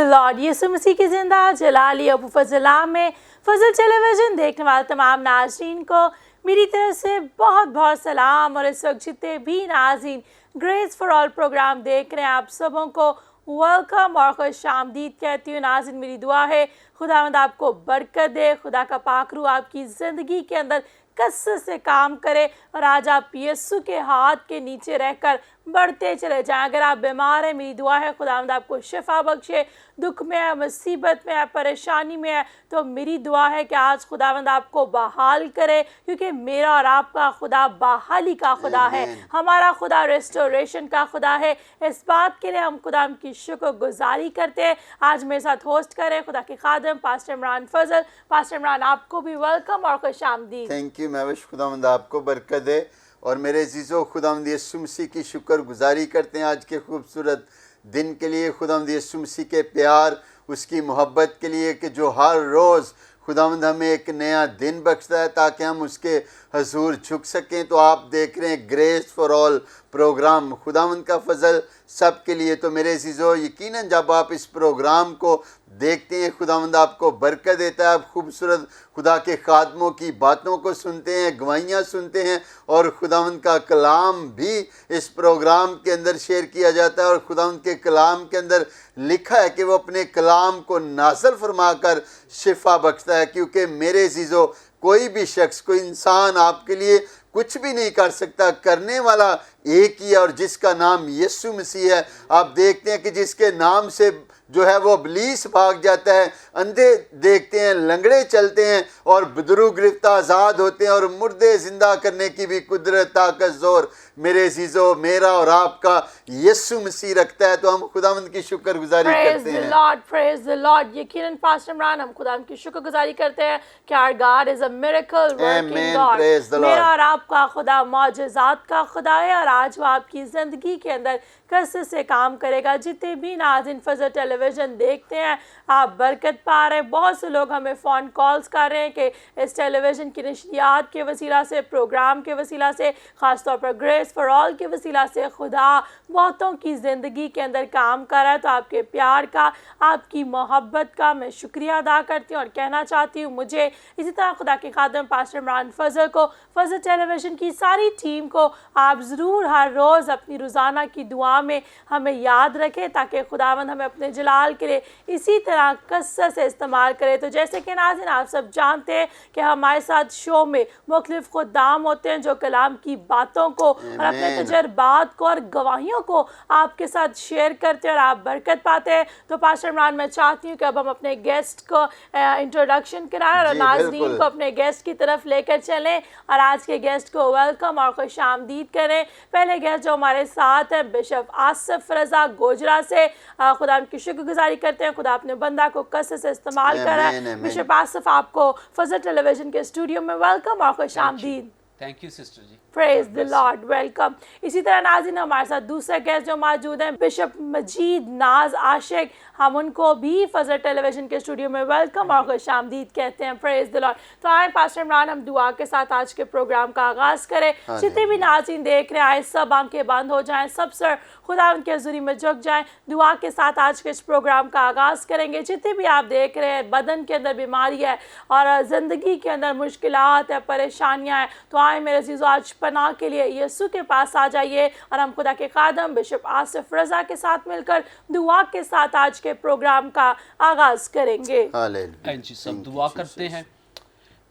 Lord. यीशु मसीह की जिंदा जलाली अबू फजला में फजल टेलीविजन देखने वाले तमाम नाज़रीन को मेरी तरफ से बहुत बहुत सलाम। और इस वक्त जितने भी नाज़रीन ग्रेस फॉर ऑल प्रोग्राम देख रहे हैं, आप सबों को वेलकम और खुश आमदीद कहती हूँ। नाज़रीन, मेरी दुआ है खुदावंद आपको बरकत दे, खुदा का पाक रूह आपकी ज़िंदगी के अंदर कसरत से काम करे और आज आप यीशु के हाथ के नीचे रहकर बढ़ते चले जाएं। अगर आप बीमार हैं, मेरी दुआ है खुदावंद आपको शिफा बख्शे। दुख में है, मुसीबत में है, परेशानी में है, तो मेरी दुआ है कि आज खुदावंद आपको बहाल करे, क्योंकि मेरा और आपका खुदा बहाली का खुदा है। हमारा खुदा रेस्टोरेशन का खुदा है। इस बात के लिए हम खुदा की शुक्रगुजारी करते हैं। आज मेरे साथ होस्ट करें खुदा के खादम पास्टर इमरान फजल। पास्टर इमरान, आपको भी वेलकम और खुश आमदीद। थैंक यू महविश, खुदावंद आपको बरकत दे। और मेरे अजीज़ों, खुदावंद यीशु मसीह की शुक्रगुजारी करते हैं आज के खूबसूरत दिन के लिए, खुदावंद यीशु मसीह के प्यार, उसकी मोहब्बत के लिए कि जो हर रोज़ खुदावंद हमें एक नया दिन बख्शता है ताकि हम उसके हजूर झुक सकें। तो आप देख रहे हैं ग्रेस फॉर ऑल प्रोग्राम, खुदावंद का फजल सब के लिए। तो मेरे अजीज़ों, यकीनन जब आप इस प्रोग्राम को देखते हैं, खुदावंद आपको बरकत देता है। आप खूबसूरत खुदा के खादमों की बातों को सुनते हैं, गवाहियाँ सुनते हैं, और खुदावंद का कलाम भी इस प्रोग्राम के अंदर शेयर किया जाता है। और खुदावंद के कलाम के अंदर लिखा है कि वो अपने कलाम को नाज़िल फरमा कर शिफा बख्शता है। क्योंकि मेरे अजीज़ों, कोई भी शख्स, कोई इंसान आपके लिए कुछ भी नहीं कर सकता, करने वाला एक ही है, और जिसका नाम यीशु मसीह है। आप देखते हैं कि जिसके नाम से जो है वो इब्लीस भाग जाता है, अंधे देखते हैं, लंगड़े चलते हैं, और बदरू गिरफ्त आज़ाद होते हैं, और मुर्दे ज़िंदा करने की भी कुदरत, ताकत, ज़ोर मेरे अजीज़ों मेरा और आपका यीशु मसीह रखता है। तो हम खुदावंद की शुक्रगुजारी करते हैं। Praise the lord. यकीनन पास्टर इमरान, हम खुदावंद की शुक्रगुजारी करते हैं कि our God is a miracle working God. मेरा और आपका खुदा मौजज़ात का खुदा है, और आज वो आपकी ज़िंदगी के अंदर कसरत से काम करेगा। जितने भी नाज़रीन फजल टेलीविज़न देखते हैं, आप बरकत पा रहे हैं। बहुत से लोग हमें फ़ोन कॉल्स कर रहे हैं कि इस टेलीविज़न की नशरियात के वसीला से, प्रोग्राम के वसीला से, ख़ास तौर पर ग्रेस फॉर ऑल के वसीला से खुदा बहुतों की ज़िंदगी के अंदर काम कर रहा है। तो आपके प्यार का, आपकी मोहब्बत का मैं शुक्रिया अदा करती हूँ और कहना चाहती हूँ, मुझे इसी तरह खुदा के खादम पास्टर इमरान फजल को, फजल टेलीविज़न की सारी टीम को आप ज़रूर हर रोज़ अपनी रोज़ाना की दुआ में हमें याद रखें, ताकि खुदावंद हमें अपने जलाल के लिए इसी तरह कसरत से इस्तेमाल करे। तो जैसे कि नाज़रीन, आप सब जानते हैं कि हमारे साथ शो में मुख्तलिफ खुदाम होते हैं जो कलाम की बातों को और अपने तजर्बात को और गवाहियों को आपके साथ शेयर करते हैं और आप बरकत पाते हैं। तो पास्टर इमरान, मैं चाहती हूँ कि अब हम अपने गेस्ट को इंट्रोडक्शन कराएं और नाज़रीन को अपने गेस्ट की तरफ लेकर चलें और आज के गेस्ट को वेलकम और खुश आमदीद करें। पहले गेस्ट जो हमारे साथ हैं, बिशप आसिफ रज़ा गोजरा से खुदा की शुक्रगुजारी करते हैं। खुदा अपने बंदा को कसरत से इस्तेमाल करा है। बिशप आसिफ, आपको फजल टेलीविज़न के स्टूडियो में वेलकम और खुश आमदीद। Thank you sister ji. Praise the lord, welcome. इसी तरह नाज़रीन, हमारे साथ दूसरे गेस्ट जो मौजूद हैं, बिशप मजीद नाज आशिक, हम उनको भी फजल टेलीविज़न के स्टूडियो में वेलकम और खुश आमदीद कहते हैं। Praise the Lord. तो आए पास्टर इमरान, हम दुआ के साथ आज के प्रोग्राम का आगाज़ करें। जितने भी नाज़रीन देख रहे हैं, आए सब आंखें बंद हो जाएं, सब सर खुदा उनके हज़ूरी में झुक जाएं। दुआ के साथ आज के इस प्रोग्राम का आगाज़ करेंगे। जितने भी आप देख रहे हैं, बदन के अंदर बीमारी है और ज़िंदगी के अंदर मुश्किलात है, परेशानियाँ हैं, तो आए मेरे अज़ीज़ों, आज पनाह के लिए यीशु के पास आ जाइए और हम खुदा के खादम बिशप आसिफ रज़ा के साथ मिलकर दुआ के साथ आज के प्रोग्राम का आगाज़ करेंगे। जी, सब दुआ करते हैं।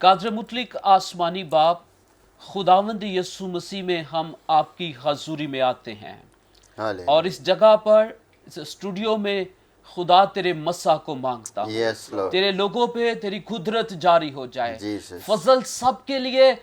कादर मुतलिक आसमानी बाप, खुदावंद यीशु मसीह में हम आपकी हजूरी में आते हैं और इस जगह पर, इस स्टूडियो में खुदा तेरे मसा को मांगता हूँ। तेरे लोगों पे तेरी कुदरत जारी हो जाए। फजल सब के लिए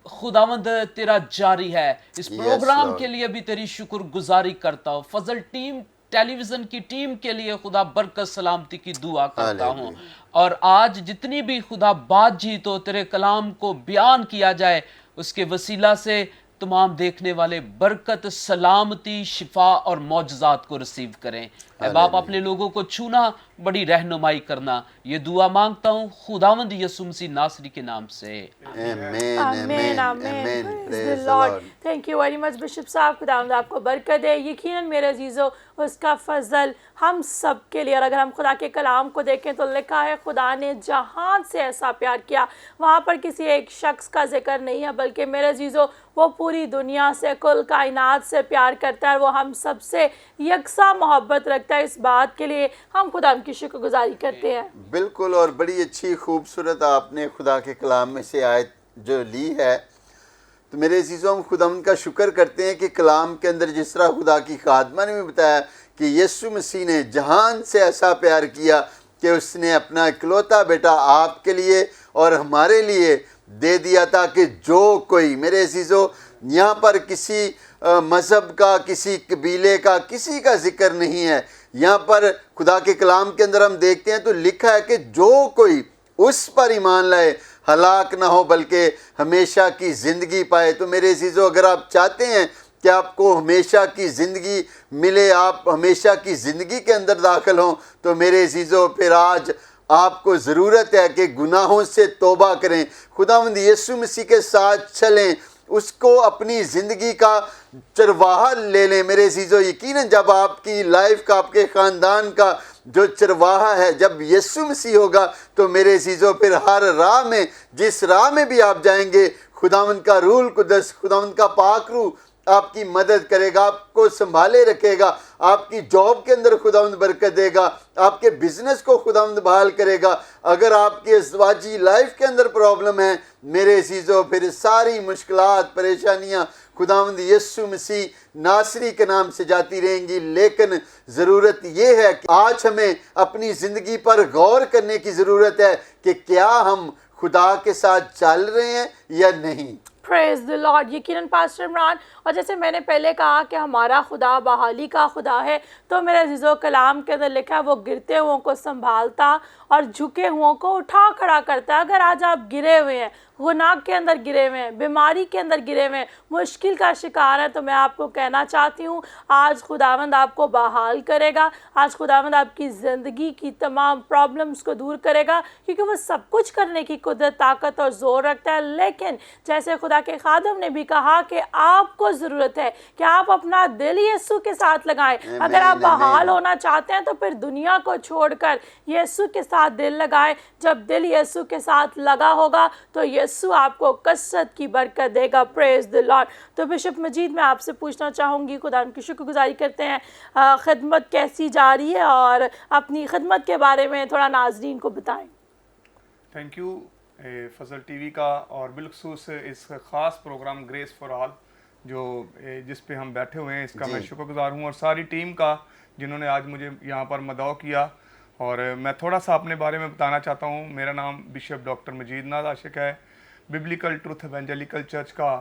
खुदावंद तेरा जारी है। इस प्रोग्राम के लिए भी तेरी शुक्रगुजारी करता हूँ। फजल टीम, टेलीविज़न की टीम के लिए खुदा बरकत सलामती की दुआ करता हूँ। और आज जितनी भी खुदा बातचीत हो, तेरे कलाम को बयान किया जाए, उसके वसीला से तमाम देखने वाले बरकत, सलामती, शिफा और मौजज़ात को रिसीव करें। ऐ बाप, अपने लोगों को छूना, बड़ी रहनुमाई करना, ये दुआ मांगता हूँ खुदावंद यीशु मसीह नासरी के नाम से। आमीन आमीन आमीन आमीन। आमीन। Praise the Lord. Thank you very much bishop साहब, खुदावंद आपको बरकत दे। यकीनन मेरे अजीज़ों, उसका फजल हम सब के लिए, और अगर हम खुदा के कलाम को देखें तो लिखा है खुदा ने जहान से ऐसा प्यार किया। वहाँ पर किसी एक शख्स का जिक्र नहीं है, बल्कि मेरे अजीज़ों वो पूरी दुनिया से, कुल कायनात से प्यार करता है। वो हम सब से यकसा मोहब्बत रखता है। इस बात के लिए हम खुदा की शुक्रगुजारी करते हैं। बिल्कुल, और बड़ी अच्छी खूबसूरत आपने खुदा के कलाम में से आयत जो ली है, तो मेरे अजीज़ों हम खुदा का शुक्र करते हैं कि कलाम के अंदर जिस तरह खुदा की खादमा ने भी बताया कि यीशु मसीह ने जहान से ऐसा प्यार किया कि उसने अपना इकलौता बेटा आपके लिए और हमारे लिए दे दिया था, कि जो कोई, मेरे अजीज़ों यहाँ पर किसी मज़हब का, किसी कबीले का, किसी का ज़िक्र नहीं है। यहाँ पर खुदा के कलाम के अंदर हम देखते हैं तो लिखा है कि जो कोई उस पर ईमान लाए हलाक ना हो बल्कि हमेशा की ज़िंदगी पाए। तो मेरे अजीज़ों, अगर आप चाहते हैं कि आपको हमेशा की ज़िंदगी मिले, आप हमेशा की ज़िंदगी के अंदर दाखिल हों, तो मेरे अजीज़ों फिर आज आपको ज़रूरत है कि गुनाहों से तौबा करें, खुदावंद यीशु मसीह के साथ चलें, उसको अपनी ज़िंदगी का चरवाहा ले लें। मेरे अजीज़ों, यकीनन जब आपकी लाइफ का, आपके ख़ानदान का जो चरवाहा है जब यीशु मसीह होगा, तो मेरे अजीज़ों फिर हर राह में, जिस राह में भी आप जाएंगे, खुदावंद का रूह कुदस, खुदावंद का पाक रूह आपकी मदद करेगा, आपको संभाले रखेगा, आपकी जॉब के अंदर खुदावंद बरकत देगा, आपके बिजनेस को खुदावंद बहाल करेगा। अगर आपकी अज़वाजी लाइफ के अंदर प्रॉब्लम है, मेरे अजीज़ों, फिर सारी मुश्किलात, परेशानियाँ खुदावंद यीशु मसीह नासरी के नाम से जाती रहेंगी। लेकिन ज़रूरत ये है कि आज हमें अपनी ज़िंदगी पर गौर करने की ज़रूरत है कि क्या हम खुदा के साथ चल रहे हैं या नहीं। Praise the lord. यकीनन पास्टर इमरान, और जैसे मैंने पहले कहा कि हमारा खुदा बहाली का खुदा है, तो मेरे अजीज़ों कलाम के अंदर लिखा है वो गिरते हुओं को संभालता और झुके हुओं को उठा खड़ा करता है। अगर आज आप गिरे हुए हैं, गुनाह के अंदर गिरे हुए हैं, बीमारी के अंदर गिरे हुए हैं, मुश्किल का शिकार है, तो मैं आपको कहना चाहती हूँ आज खुदावंद आपको बहाल करेगा। आज खुदावंद आपकी ज़िंदगी की तमाम प्रॉब्लम्स को दूर करेगा, क्योंकि वो सब कुछ करने की कुदरत, ताकत और ज़ोर रखता है। लेकिन जैसे खुदा के खादम ने भी कहा कि आपको ज़रूरत है कि आप अपना दिल यीशु के साथ लगाएं। अगर आप बहाल होना चाहते हैं तो फिर दुनिया को छोड़कर यीशु के साथ दिल लगाएं। जब दिल यीशु के साथ लगा होगा तो यीशु आपको कसरत की बरकत देगा। Praise the Lord. तो बिशप मजीद, मैं आपसे पूछना चाहूँगी, खुदा की शुक्रगुजारी करते हैं, खिदमत कैसी जा रही है और अपनी खिदमत के बारे में थोड़ा नाजरीन को बताएं। थैंक यू फजल टीवी का, और बिलखसूस इस ख़ास प्रोग्राम ग्रेस फॉर ऑल जो जिस पे हम बैठे हुए हैं, इसका मैं शुक्रगुजार हूँ, और सारी टीम का जिन्होंने आज मुझे यहाँ पर मदऊ किया। और मैं थोड़ा सा अपने बारे में बताना चाहता हूँ। मेरा नाम बिशप डॉक्टर मजीद नाज आशिक है। बिब्लिकल ट्रूथ एवेंजेलिकल चर्च का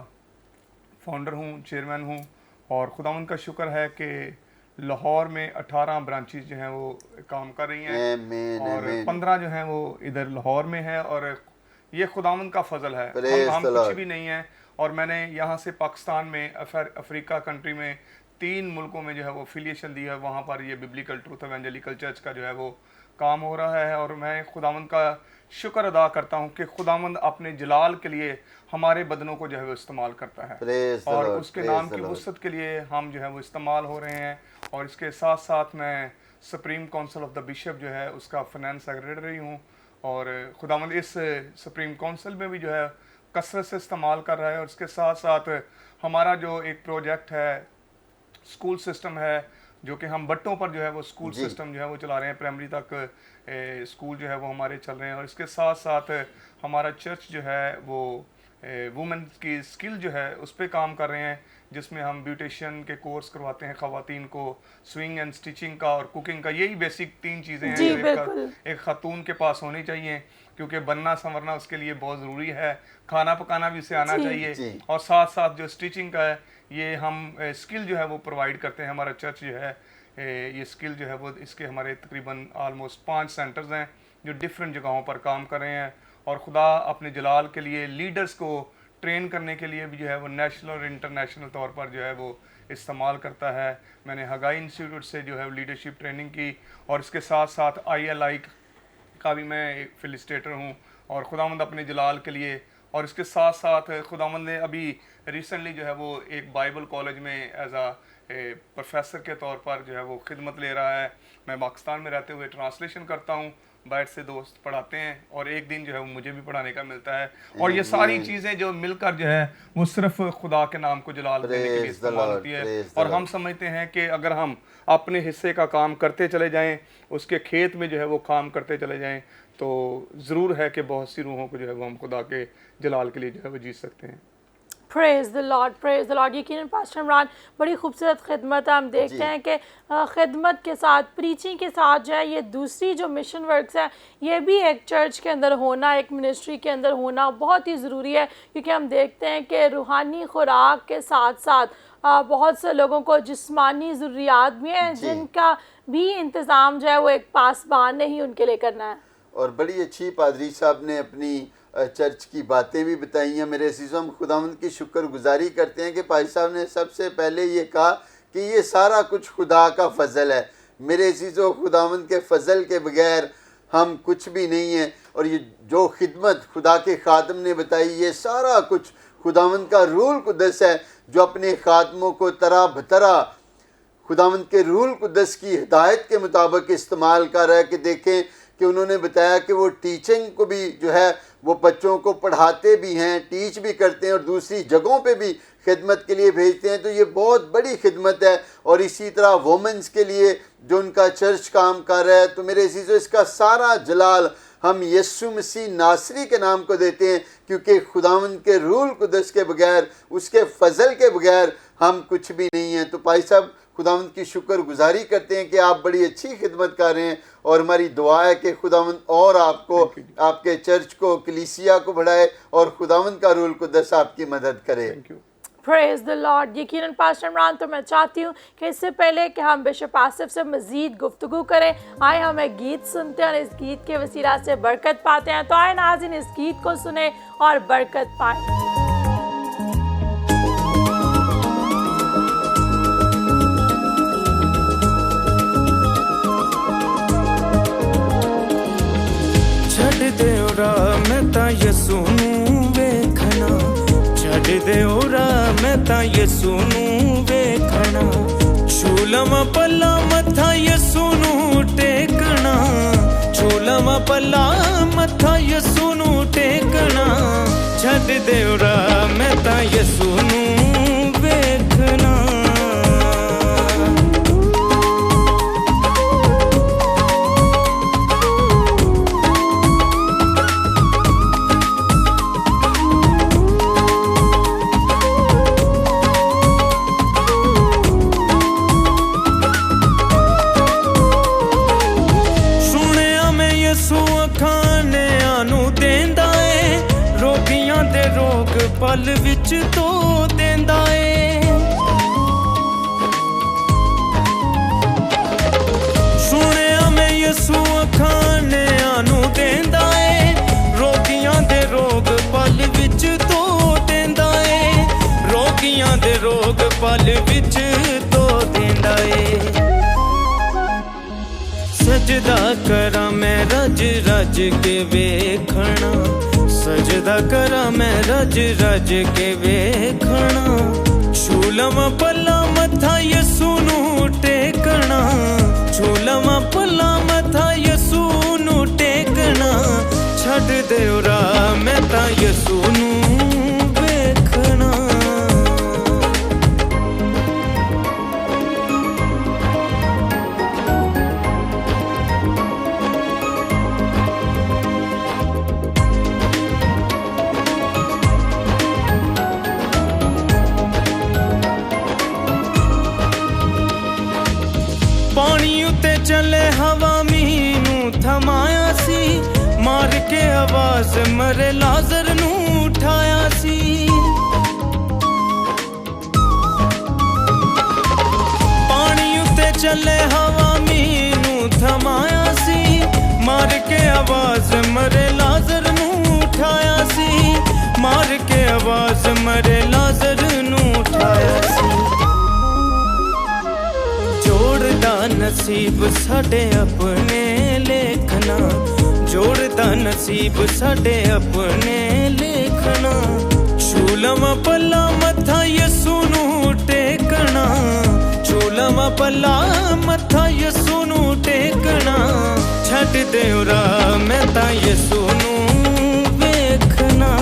फाउंडर हूँ, चेयरमैन हूँ, और खुदावंद का शुक्र है कि लाहौर में 18 ब्रांचेस जो हैं वो काम कर रही हैं, और 15 जो हैं वो इधर लाहौर में है, और ये खुदावंद का फजल है। हम कुछ भी नहीं है। और मैंने यहाँ से पाकिस्तान में, अफ्रीका कंट्री में 3 मुल्कों में जो है वो एफिलिएशन दी है। वहाँ पर ये बिब्लिकल ट्रूथ एवेंजेलिकल चर्च का जो है वो काम हो रहा है, और मैं खुदावंद का शुक्र अदा करता हूँ कि खुदावंद अपने जलाल के लिए हमारे बदनों को जो है वो इस्तेमाल करता है, और उसके नाम की वुसअत के लिए हम जो है वो इस्तेमाल हो रहे हैं। और इसके साथ साथ मैं supreme council of the bishop जो है उसका फाइनेंस सेक्रेटरी हूँ, और खुदावंद इस सुप्रीम काउंसिल में भी जो है कसरत से इस्तेमाल कर रहा है। और इसके साथ साथ हमारा जो एक प्रोजेक्ट है, स्कूल सिस्टम है, जो कि हम बट्टों पर जो है वो स्कूल सिस्टम जो है वो चला रहे हैं, प्राइमरी तक स्कूल जो है वो हमारे चल रहे हैं। और इसके साथ साथ हमारा चर्च जो है वो वुमेन की स्किल जो है उस पर काम कर रहे हैं, जिसमें हम ब्यूटिशियन के कोर्स करवाते हैं ख़वातीन को, स्विंग एंड स्टिचिंग का और कुकिंग का। यही बेसिक 3 चीज़ें हैं जो एक खातून के पास होनी चाहिए, क्योंकि बनना संवरना उसके लिए बहुत ज़रूरी है। खाना पकाना भी उसे आना चाहिए, और साथ साथ जो स्टिचिंग का है ये हम स्किल जो है वो प्रोवाइड करते हैं। हमारा चर्च जो है ये स्किल जो है वो, इसके हमारे तकरीबन ऑलमोस्ट 5 सेंटर्स हैं जो डिफरेंट जगहों पर काम कर रहे हैं। और खुदा अपने जलाल के लिए लीडर्स को ट्रेन करने के लिए भी जो है वो नेशनल और इंटरनेशनल तौर पर जो है वो इस्तेमाल करता है। मैंने हगाई इंस्टीट्यूट से जो है लीडरशिप ट्रेनिंग की और इसके साथ साथ ILI का भी मैं एक फैसिलिटेटर हूँ और खुदावंद अपने जलाल के लिए। और इसके साथ साथ खुदावंद ने अभी रिसेंटली जो है वो एक बाइबल कॉलेज में एज अ प्रोफेसर के तौर पर जो है वो खिदमत ले रहा है। मैं पाकिस्तान में रहते हुए ट्रांसलेशन करता हूँ, बैठ से दोस्त पढ़ाते हैं और एक दिन जो है वो मुझे भी पढ़ाने का मिलता है। और ये सारी चीज़ें जो मिलकर जो है वो सिर्फ खुदा के नाम को जलाल देने के लिए इस्तेमाल होती है। और हम समझते हैं कि अगर हम अपने हिस्से का काम करते चले जाएं, उसके खेत में जो है वो काम करते चले जाएं, तो ज़रूर है कि बहुत सी रूहों को जो है वो हम खुदा के जलाल के लिए जो है वो जीत सकते हैं। Praise the Lord, praise the lord. यकीनन पास्टर इमरान बड़ी खूबसूरत खिदमत है। हम देखते हैं कि खिदमत के साथ, प्रीचिंग के साथ जो है ये दूसरी जो मिशन वर्क्स है ये भी एक चर्च के अंदर होना, एक मिनिस्ट्री के अंदर होना बहुत ही ज़रूरी है। क्योंकि हम देखते हैं कि रूहानी खुराक के साथ साथ बहुत से लोगों को जिस्मानी ज़रूरियात भी हैं जिनका भी इंतज़ाम जो है वो एक पासबान ने ही उनके लिए करना है। और बड़ी अच्छी पादरी साहब ने अपनी चर्च की बातें भी बताई हैं। मेरे अज़ीज़ों, हम खुदावंद की शुक्रगुजारी करते हैं कि भाई साहब ने सबसे पहले ये कहा कि ये सारा कुछ खुदा का फ़ज़ल है। मेरे अज़ीज़ों, खुदावंद के फ़ज़ल के बगैर हम कुछ भी नहीं हैं। और ये जो खिदमत खुदा के खादम ने बताई, ये सारा कुछ खुदावंद का रूल कुदस है जो अपने खादमों को तरह बतरा खुदावंद के रूल कुदस की हिदायत के मुताबिक इस्तेमाल कर रहा है। कि देखें कि उन्होंने बताया कि वो टीचिंग को भी जो है वो बच्चों को पढ़ाते भी हैं, टीच भी करते हैं और दूसरी जगहों पे भी खिदमत के लिए भेजते हैं। तो ये बहुत बड़ी खिदमत है। और इसी तरह वोमेंस के लिए जो उनका चर्च काम कर रहा है। तो मेरे अज़ीज़ों, इसका सारा जलाल हम यीशु मसीह नासरी के नाम को देते हैं, क्योंकि खुदावंद के रूल कुदस के बगैर, उसके फ़ज़ल के बगैर हम कुछ भी नहीं हैं। तो भाई साहब, खुदावंद की शुक्रगुजारी करते हैं कि आप बड़ी अच्छी खिदमत कर रहे हैं और हमारी दुआ है कि खुदावंद और आपको, आपके चर्च को, कलीसिया को बढ़ाए और खुदावंद का रूल कुदस आपकी मदद करे। Praise the lord. यकीनन पास्टर इमरान, तो मैं चाहती हूँ कि इससे पहले कि हम बिशप आसिफ से मज़ीद गुफ्तगू करें, आए हम एक गीत सुनते हैं और इस गीत के वसीला से बरकत पाते हैं। तो आए नाज़रीन, इस गीत को सुने और बरकत पाएं। मैं तां यसू नूं वेखना, छड्ड दे उरा मैं तां यसू नूं वेखना, छू लवां पल्ला मत्था यसू नूं टेकना, छू लवां पल्ला मत्था यसू नूं टेकना, छड्ड दे उरा मैं तां यसू नूं वेखना। पल विच तो देंदा ए, सुनिया मैं यसू खाने आनू देंदा ए, रोगियां दे रोग पल विच तो देंदा ए, रोगियां दे रोग पल विच तो देंदा ए। सजदा करा मैं रज रज के वेखना, सजदा करा मैं रज रज के वेखना, छू लवां पल्ला मत्था यसू नूं टेकना, छू लवां पल्ला मत्था यसू नूं टेकना, छड्ड दे उरा मैं तां यसू नूं वेखना। चले हवा मीनू थमाया सी, मार के आवाज मरे लाजर नू उठाया सी, पानी उते चले हवा मीनू थमाया सी, मार के आवाज मरे लाजर नू उठाया सी, ਮਾਰ ਕੇ ਆਵਾਜ਼ ਮਰੇ ਲਾਜ਼ਰ ਨੂੰ ਉਠਾਇਆ ਸੀ ਜੋੜਦਾ ਨਸੀਬ ਸਾਡੇ ਆਪਣੇ ਲੇਖਣਾ ਜੋੜਦਾ ਨਸੀਬ ਸਾਡੇ ਆਪਣੇ ਲੇਖਣਾ ਛੂਲਵਾਂ ਪੱਲਾ ਮੱਥਾ ਯਿਸੂ ਨੂੰ ਟੇਕਣਾ ਛੂਲਵਾਂ ਪੱਲਾ ਮੱਥਾ ਯਿਸੂ ਨੂੰ ਟੇਕਣਾ ਛੱਡ ਦਿਓ ਰਾਹ ਮੈਂ ਤਾਂ ਯਿਸੂ ਨੂੰ ਵੇਖਣਾ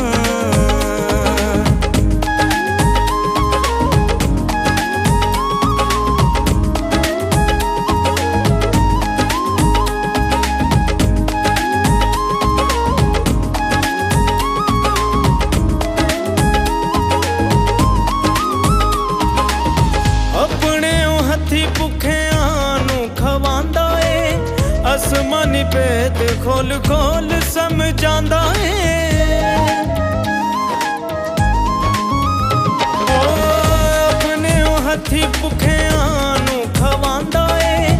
ਅਸਮਾਨੀ ਭੇਦ ਖੋਲ ਖੋਲ ਸਮਝਾਂਦਾ ਏ ਆਪਣੇ ਹੱਥੀ ਭੁੱਖਿਆਂ ਨੂੰ ਖਵਾਂਦਾ ਏ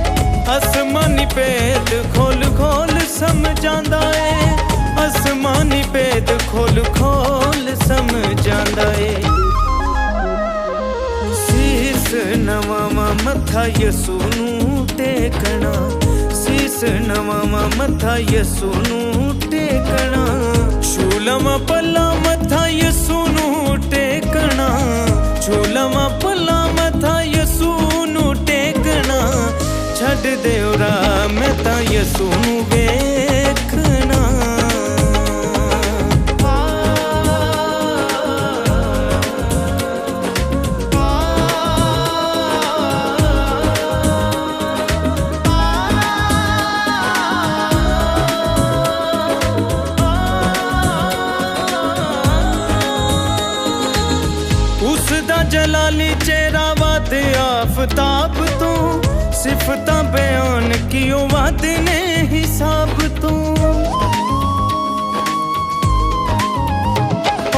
ਅਸਮਾਨੀ ਭੇਦ ਖੋਲ ਖੋਲ ਸਮਝਾਂਦਾ ਏ ਅਸਮਾਨੀ ਭੇਦ ਖੋਲ ਖੋਲ ਸਮਝਾਂਦਾ ਏ ਸੀਸ ਨਵਾਂ ਮੱਥਾ ਯਿਸੂ ਨੂੰ ਟੇਕਣਾ ਸੀਸ ਨਵਾਂ ਮੱਥਾ ਯਿਸੂ ਨੂੰ ਟੇਕਣਾ ਛੂਲਵਾਂ ਪੱਲਾ ਮੱਥਾ ਯਿਸੂ ਨੂੰ ਟੇਕਣਾ ਛੂਲਵਾਂ ਪੱਲਾ ਮੱਥਾ ਯਿਸੂ ਨੂੰ ਟੇਕਣਾ ਛੱਡ ਦਿਓ ਰਾਹ ਮੈਂ ਤਾਂ ਯਿਸੂ ਨੂੰ ਵੇਖਣਾ ਜਲਾਲੀ ਚਿਹਰਾ ਵੱਧ ਆਫਤਾਬ ਤੋਂ ਸਿਫਤਾਂ ਬਿਆਨ ਕਿਉਂ ਵੱਧ ਨੇ ਹਿਸਾਬ ਤੋਂ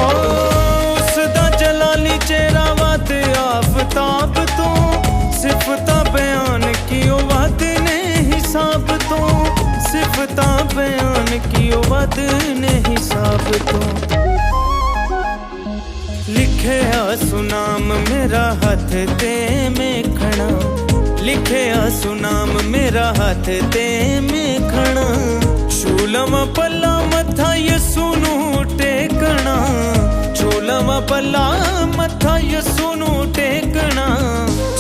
ਉਸ ਦਾ ਜਲਾਲੀ ਚਿਹਰਾ ਵੱਧ ਆਫਤਾਬ ਤੋਂ ਸਿਫਤਾਂ ਬਿਆਨ ਕਿਉਂ ਵੱਧ ਨੇ ਹਿਸਾਬ ਤੋਂ ਸਿਫਤਾਂ ਬਿਆਨ ਕਿਉਂ ਵੱਧ ਨੇ ਹਿਸਾਬ ਤੋਂ ਲਿਖਿਆ ਸੁਨਾਮ ਮੇਰਾ ਹੱਥ ਤੇ ਮੇਖਣਾ ਲਿਖਿਆ ਸੁਨਾਮ ਮੇਰਾ ਹੱਥ ਤੇ ਮੇਖਣਾ ਛੂਲਵਾਂ ਪੱਲਾ ਮੱਥਾ ਯਿਸੂ ਨੂੰ ਟੇਕਣਾ ਛੂਲਵਾਂ ਪੱਲਾ ਮੱਥਾ ਯਿਸੂ ਨੂੰ ਟੇਕਣਾ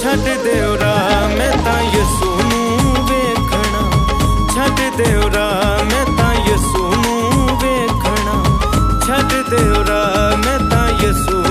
ਛੱਡ ਦਿਓ ਰਾਹ ਮੈਂ ਤਾਂ ਯਿਸੂ ਨੂੰ ਵੇਖਣਾ ਛੱਡ ਦਿਓ ਰਾਹ ਮੈਂ ਤਾਂ ਯਿਸੂ ਨੂੰ ਵੇਖਣਾ ਛੱਡ ਦਿਓ ਰਾਹ ਮੈਂ ਤਾਂ ਯਿਸੂ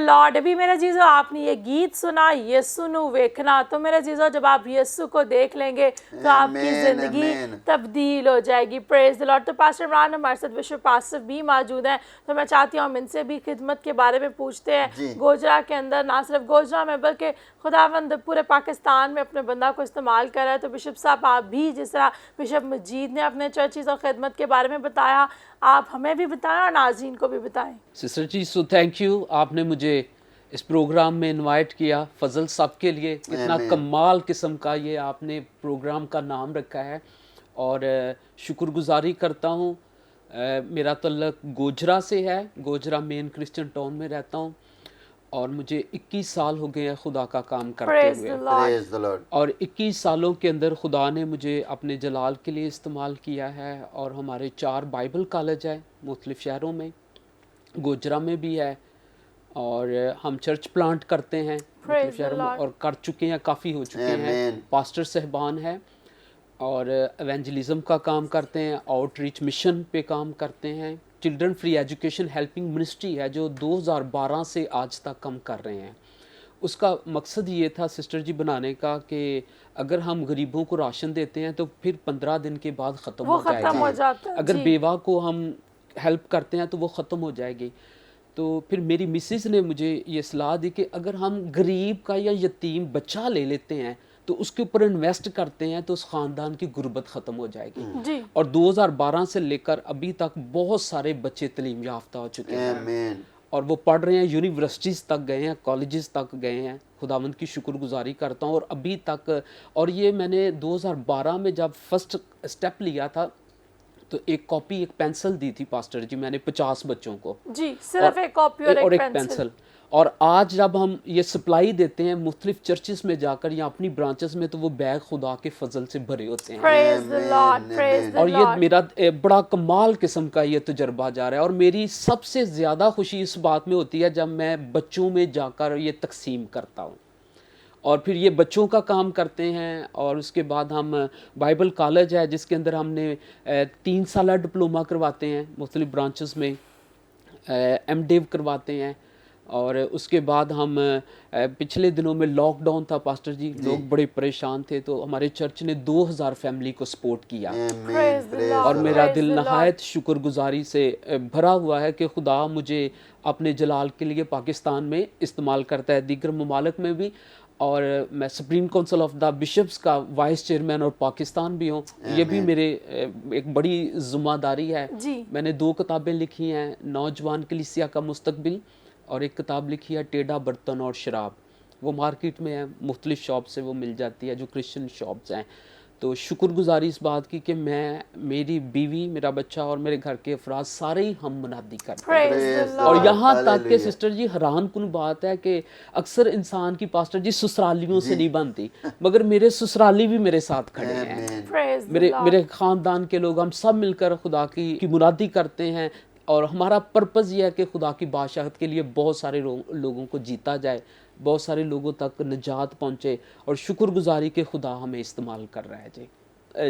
लॉर्ड। अभी मेरे चीज़ों आपने ये गीत सुना यीशु नु वेखना, तो मेरे चीज़ों जब आप यीशु को देख लेंगे तो आपकी ज़िंदगी तब्दील हो जाएगी। Praise the Lord. तो पास्टर इमरान हमारे साथ विश्व पास्टर भी मौजूद हैं, तो मैं चाहती हूँ हम इनसे भी खिदमत के बारे में पूछते हैं। गोजरा के अंदर ना सिर्फ गोजरा में बल्कि खुदावंद पूरे पाकिस्तान में अपने बंदा को इस्तेमाल कर रहा है। तो बिशप साहब आप भी जिस तरह बिशप मजीद ने अपने चर्चिज़ और खिदमत के बारे में बताया, आप हमें भी बताएं और नाज़रीन को भी बताएं। Sister ji, so thank you, आपने मुझे इस प्रोग्राम में इनवाइट किया। फजल साहब के लिए कितना कमाल किस्म का ये आपने प्रोग्राम का नाम रखा है और शुक्रगुजारी करता हूँ। मेरा तल्लक गोजरा से है, गोजरा मेन क्रिश्चियन टाउन में रहता हूँ और मुझे 21 साल हो गए हैं खुदा का काम करते हुए, और 21 सालों के अंदर खुदा ने मुझे अपने जलाल के लिए इस्तेमाल किया है। और हमारे 4 बाइबल कॉलेज है मुख्तलिफ शहरों में, गोजरा में भी है, और हम चर्च प्लांट करते हैं मुख्तलिफ शहरों में और कर चुके हैं, काफ़ी हो चुके हैं। पास्टर साहबान है और एवेंजलिज्म का काम करते हैं, आउटरीच मिशन पे काम करते हैं। Children free education helping ministry है जो 2012 से आज तक हम कर रहे हैं। उसका मकसद ये था सिस्टर जी बनाने का कि अगर हम गरीबों को राशन देते हैं तो फिर 15 दिन के बाद ख़त्म हो जाएगी। अगर बेवा को हम हेल्प करते हैं तो वो ख़त्म हो जाएगी। तो फिर मेरी मिसेस ने मुझे ये सलाह दी कि अगर हम गरीब का या यतीम बच्चा ले लेते हैं तो तो उसके ऊपर इन्वेस्ट करते हैं तो उस ख़ानदान की गुर्बत ख़त्म हो जाएगी। जी। और 2012 से लेकर अभी तक बहुत सारे बच्चे तालीम याफ्ता हो चुके हैं आमीन। और वो पढ़ रहे हैं, यूनिवर्सिटीज़ तक गए हैं, कॉलेजेस तक गए हैं। खुदावंद की शुक्रगुजारी करता हूँ। और अभी तक, और ये मैंने 2012 में जब फर्स्ट स्टेप लिया था तो एक कॉपी, एक पेंसिल दी थी पास्टर जी मैंने 50 बच्चों को जी, सिर्फ एक कॉपी और एक पेंसिल। और आज जब हम ये सप्लाई देते हैं मुख्तलिफ चर्चेस में जाकर या अपनी ब्रांचेस में, तो वो बैग खुदा के फजल से भरे होते हैं। Praise the Lord, praise the और ये Lord। मेरा बड़ा कमाल किस्म का ये तजर्बा जा रहा है। और मेरी सबसे ज़्यादा खुशी इस बात में होती है जब मैं बच्चों में जाकर ये तकसीम करता हूँ और फिर ये बच्चों का काम करते हैं। और उसके बाद हम बाइबल कॉलेज है जिसके अंदर हमने 3 साल डिप्लोमा करवाते हैं मुख्तलिफ ब्रांचेस में, MDiv करवाते हैं। और उसके बाद हम पिछले दिनों में लॉकडाउन था पास्टर जी, लोग बड़े परेशान थे, तो हमारे चर्च ने 2000 फैमिली को सपोर्ट किया। Praise the Lord, और मेरा praise दिल the Lord। नहायत शुक्रगुजारी से भरा हुआ है कि खुदा मुझे अपने जलाल के लिए पाकिस्तान में इस्तेमाल करता है, दीगर ममालिक में भी। और मैं supreme council of the bishops का वाइस चेयरमैन और पाकिस्तान भी हूँ। ये भी मेरे एक बड़ी ज़िम्मेदारी है जी। मैंने 2 किताबें लिखी हैं, नौजवान कलीसिया का मुस्तकबिल, और एक किताब लिखी है टेढ़ा बर्तन और शराब। वो मार्केट में है, मुख्तलिफ शॉप से वो मिल जाती है जो क्रिश्चियन शॉप्स हैं। तो शुक्रगुजारी इस बात की कि मैं, मेरी बीवी, मेरा बच्चा और मेरे घर के अफराद सारे ही हम मुनादी करते हैं। Praise the और Lord। यहाँ तक कि सिस्टर जी हैरान कुन बात है कि अक्सर इंसान की पास्टर जी ससुरालियों से नहीं बनती, मगर मेरे ससुराली भी मेरे साथ खड़े हैं। Praise the मेरे Lord। मेरे ख़ानदान के लोग, हम सब मिलकर खुदा की मुनादी करते हैं। और हमारा पर्पज़ ये है कि खुदा की बादशाहत के लिए बहुत सारे लोगों को जीता जाए, बहुत सारे लोगों तक निजात पहुँचे। और शुक्रगुजारी के खुदा हमें इस्तेमाल कर रहा है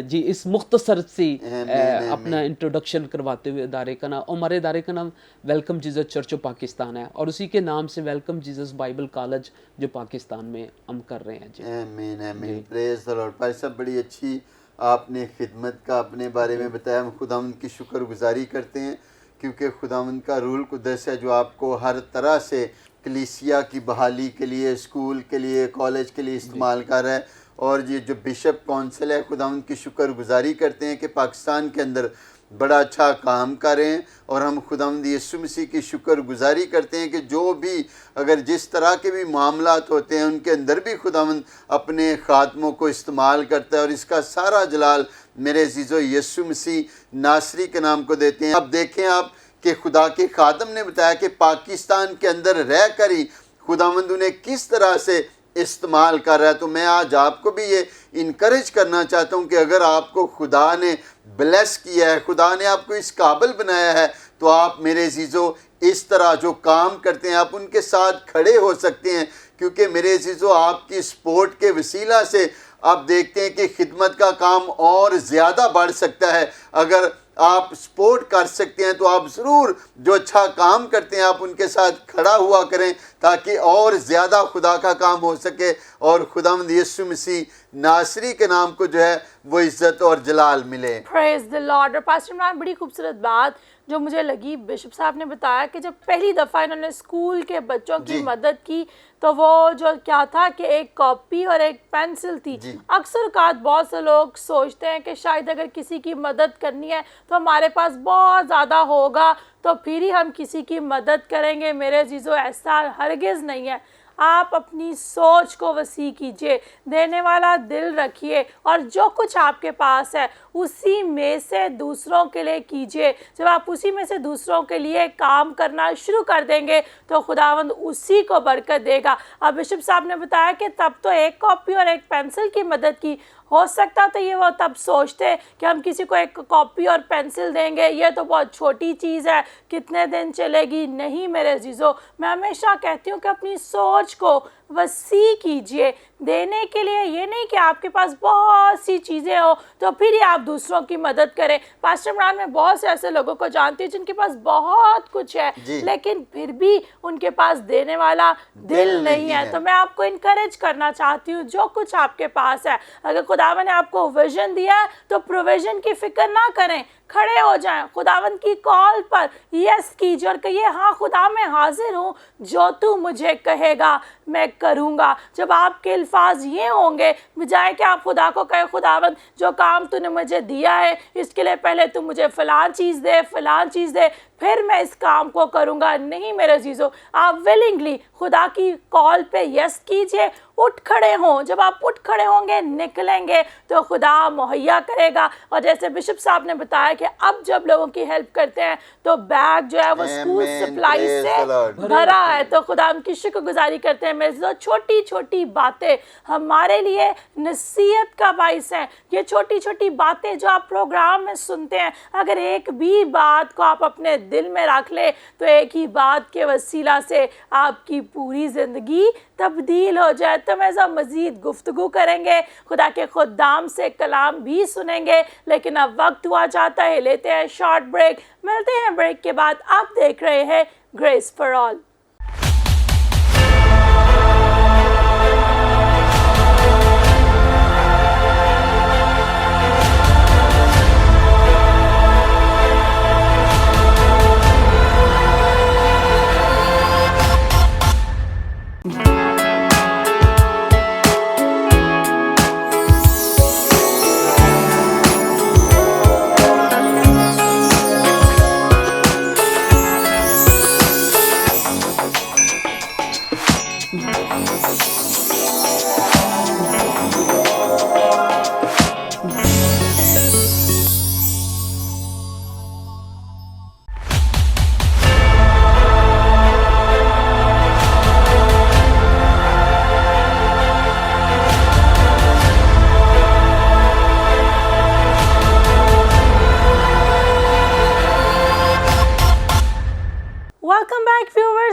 जी। इस मुख्तसर सी अपना इंट्रोडक्शन करवाते हुए इदारे का नाम, हमारे इदारे का नाम welcome Jesus church of Pakistan है और उसी के नाम से वेलकम जीसस बाइबल कॉलेज जो पाकिस्तान में हम कर रहे हैं जी। आमीन आमीन, प्रेज द लॉर्ड। भाई साहब, बड़ी अच्छी आपने खिदमत का अपने बारे में बताया। हम खुदावंद की शुक्रगुजारी करते हैं क्योंकि खुदावंद का रूल कुदस है जो आपको हर तरह से कलीसिया की बहाली के लिए, स्कूल के लिए, कॉलेज के लिए इस्तेमाल कर रहा है। और ये जो बिशप काउंसिल है, खुदावंद की शुक्रगुजारी करते हैं कि पाकिस्तान के अंदर बड़ा अच्छा काम कर रहे हैं। और हम खुदावंद यीशु मसीह की शुक्रगुजारी करते हैं कि जो भी, अगर जिस तरह के भी मामलात होते हैं उनके अंदर भी खुदावंद अपने खादमों को इस्तेमाल करता है। और इसका सारा जलाल मेरे अजीज़ो यीशु मसीह नासरी के नाम को देते हैं। अब देखें आप कि खुदा के खादम ने बताया कि पाकिस्तान के अंदर रह कर ही खुदावंद उन्हें किस तरह से इस्तेमाल कर रहा है। तो मैं आज आपको भी ये इनकरेज करना चाहता हूँ कि अगर आपको खुदा ने ब्लेस किया है, खुदा ने आपको इस काबिल बनाया है, तो आप मेरे अजीज़ो इस तरह जो काम करते हैं आप उनके साथ खड़े हो सकते हैं। क्योंकि मेरे अजीज़ो आपकी सपोर्ट के वसीला से आप देखते हैं कि खिदमत का काम और ज़्यादा बढ़ सकता है। अगर आप सपोर्ट कर सकते हैं तो आप ज़रूर जो अच्छा काम करते हैं आप उनके साथ खड़ा हुआ करें ताकि और ज़्यादा खुदा का काम हो सके और खुदावंद यीशु मसीह नासरी के नाम को जो है वो इज़्ज़त और जलाल मिले। Praise the Lord. और पास्टर इमरान, बड़ी खूबसूरत बात जो मुझे लगी, बिशप साहब ने बताया कि जब पहली दफ़ा इन्होंने स्कूल के बच्चों की मदद की तो वो जो क्या था कि एक कॉपी और एक पेंसिल थी। अक्सर कात बहुत से लोग सोचते हैं कि शायद अगर किसी की मदद करनी है तो हमारे पास बहुत ज़्यादा होगा तो फिर ही हम किसी की मदद करेंगे। मेरे अजीज़ों, ऐसा हरगिज़ नहीं है। आप अपनी सोच को वसी कीजिए, देने वाला दिल रखिए और जो कुछ आपके पास है उसी में से दूसरों के लिए कीजिए। जब आप उसी में से दूसरों के लिए काम करना शुरू कर देंगे तो खुदावंद उसी को बरकत देगा। अब बिशप साहब ने बताया कि तब तो एक कॉपी और एक पेंसिल की मदद की, हो सकता तो ये वो तब सोचते कि हम किसी को एक कॉपी और पेंसिल देंगे, ये तो बहुत छोटी चीज़ है, कितने दिन चलेगी। नहीं मेरे अजीज़ों, मैं हमेशा कहती हूँ कि अपनी सोच को वसी कीजिए देने के लिए। ये नहीं कि आपके पास बहुत सी चीज़ें हो तो फिर ही आप दूसरों की मदद करें। पास्टर इमरान, मैं बहुत से ऐसे लोगों को जानती हूँ जिनके पास बहुत कुछ है लेकिन फिर भी उनके पास देने वाला दिल नहीं है। तो मैं आपको इनकरेज करना चाहती हूँ, जो कुछ आपके पास है, अगर खुदावन ने आपको विजन दिया है तो प्रोविजन की फिक्र ना करें, کھڑے ہو جائیں, خداوند کی کال پر یس کیجیے اور کہیے ہاں خدا میں حاضر ہوں, جو تو مجھے کہے گا میں کروں گا. جب آپ کے الفاظ یہ ہوں گے, بجائے کہ آپ خدا کو کہے خداوند جو کام تو نے مجھے دیا ہے اس کے لیے پہلے تو مجھے فلان چیز دے فلان چیز دے پھر میں اس کام کو کروں گا. نہیں میرے عزیزو, آپ ولنگلی خدا کی کال پہ یس کیجئے, اٹھ کھڑے ہوں. جب آپ اٹھ کھڑے ہوں گے نکلیں گے تو خدا مہیا کرے گا. اور جیسے بشپ صاحب نے بتایا کہ اب جب لوگوں کی ہیلپ کرتے ہیں تو بیگ جو ہے وہ اسکول سپلائی سے بھرا ہے, تو خدا ان کی شکر گزاری کرتے ہیں. میرے چھوٹی چھوٹی باتیں ہمارے لیے نصیحت کا باعث ہیں. یہ چھوٹی چھوٹی باتیں جو آپ پروگرام میں سنتے ہیں, اگر ایک بھی بات کو آپ اپنے دل میں رکھ لے تو ایک ہی بات کے وسیلہ سے آپ کی پوری زندگی تبدیل ہو جائے. تو میں مزید گفتگو کریں گے, خدا کے خدام سے کلام بھی سنیں گے, لیکن اب وقت ہوا جاتا ہے, لیتے ہیں شارٹ بریک. ملتے ہیں بریک کے بعد. آپ دیکھ رہے ہیں grace for all.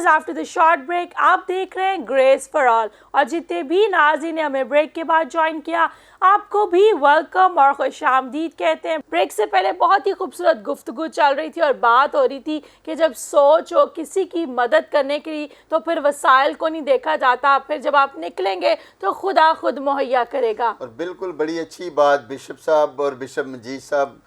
After the short break آپ دیکھ رہے ہیں گریس فار آل, اور جتنے بھی ناظرین نے ہمیں بریک کے بعد جوائن کیا آپ کو بھی ویلکم اور خوش آمدید کہتے ہیں. بریک سے پہلے بہت ہی خوبصورت گفتگو چل رہی تھی اور بات ہو رہی تھی کہ جب سوچ ہو کسی کی مدد کرنے کے لیے تو پھر وسائل کو نہیں دیکھا جاتا, پھر جب آپ نکلیں گے تو خدا خود مہیا کرے گا. اور بالکل بڑی اچھی بات بشپ صاحب اور بشپ مجید صاحب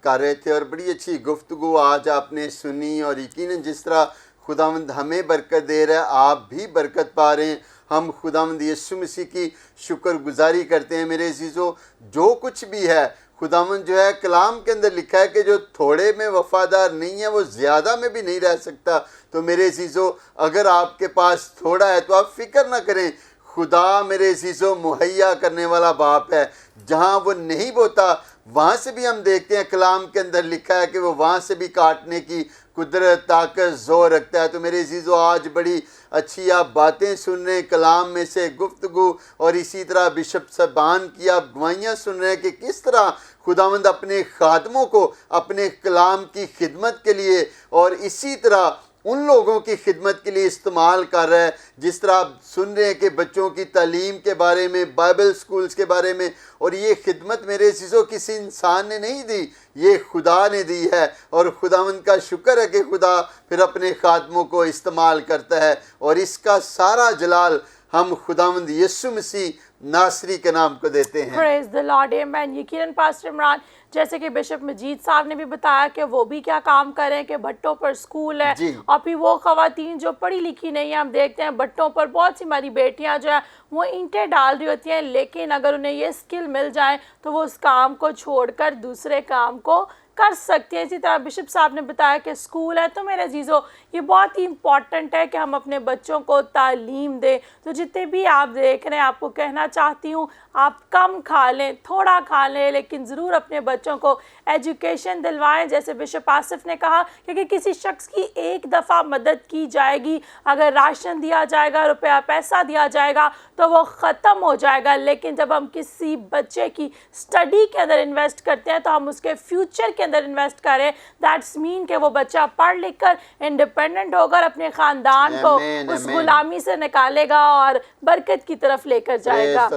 کر رہے تھے, اور بڑی اچھی گفتگو آج آپ نے سنی, اور یقیناً جس طرح خداوند ہمیں برکت دے رہا ہے آپ بھی برکت پا رہے ہیں. ہم خداوند یسوع مسیح کی شکر گزاری کرتے ہیں. میرے عزیزو, جو کچھ بھی ہے خداوند جو ہے کلام کے اندر لکھا ہے کہ جو تھوڑے میں وفادار نہیں ہے وہ زیادہ میں بھی نہیں رہ سکتا. تو میرے عزیزو, اگر آپ کے پاس تھوڑا ہے تو آپ فکر نہ کریں, خدا میرے عزیزو مہیا کرنے والا باپ ہے. جہاں وہ نہیں بوتا وہاں سے بھی ہم دیکھتے ہیں کلام کے اندر لکھا ہے کہ وہ وہاں سے بھی کاٹنے کی قدرت طاقت زور رکھتا ہے. تو میرے عزیزو آج بڑی اچھی آپ باتیں سن رہے ہیں کلام میں سے گفتگو, اور اسی طرح بشپ صاحبان کی آپ گوائیاں سن رہے ہیں کہ کس طرح خداوند اپنے خادموں کو اپنے کلام کی خدمت کے لیے اور اسی طرح ان لوگوں کی خدمت کے لیے استعمال کر رہا ہے. جس طرح آپ سن رہے ہیں کہ بچوں کی تعلیم کے بارے میں, بائبل سکولز کے بارے میں, اور یہ خدمت میرے عزیزو کسی انسان نے نہیں دی, یہ خدا نے دی ہے. اور خداوند کا شکر ہے کہ خدا پھر اپنے خادموں کو استعمال کرتا ہے, اور اس کا سارا جلال ہم خداوند یسوع مسیح ناصری کے نام کو دیتے ہیں. پریز دی لارڈ, آمین. یقیناً پاسٹر عمران جیسے کہ بشپ مجید صاحب نے بھی بتایا کہ وہ بھی کیا کام کر رہے ہیں کہ بھٹوں پر سکول ہے, اور پھر وہ خواتین جو پڑھی لکھی نہیں ہیں, ہم دیکھتے ہیں بھٹوں پر بہت سی ہماری بیٹیاں جو ہیں وہ اینٹیں ڈال رہی ہوتی ہیں, لیکن اگر انہیں یہ اسکل مل جائے تو وہ اس کام کو چھوڑ کر دوسرے کام کو کر سکتے ہیں. اسی طرح بشپ صاحب نے بتایا کہ اسکول ہے, تو میرے عزیزو یہ بہت ہی امپورٹنٹ ہے کہ ہم اپنے بچوں کو تعلیم دیں. تو جتنے بھی آپ دیکھ رہے ہیں آپ کو کہنا چاہتی ہوں آپ کم کھا لیں, تھوڑا کھا لیں, لیکن ضرور اپنے بچوں کو ایجوکیشن دلوائیں. جیسے بشپ آصف نے کہا کہ کسی شخص کی ایک دفعہ مدد کی جائے گی, اگر راشن دیا جائے گا, روپیہ پیسہ دیا جائے گا تو وہ ختم ہو جائے گا, لیکن جب ہم کسی بچے کی اسٹڈی کے اندر انویسٹ کرتے ہیں تو ہم اس کے فیوچر کے اندر انویسٹ کریں. دیٹس مین کہ وہ بچہ پڑھ لکھ کر انڈیپینڈنٹ ہوگا اور اپنے خاندان کو اس غلامی سے نکالے گا اور برکت کی طرف لے کر جائے گا.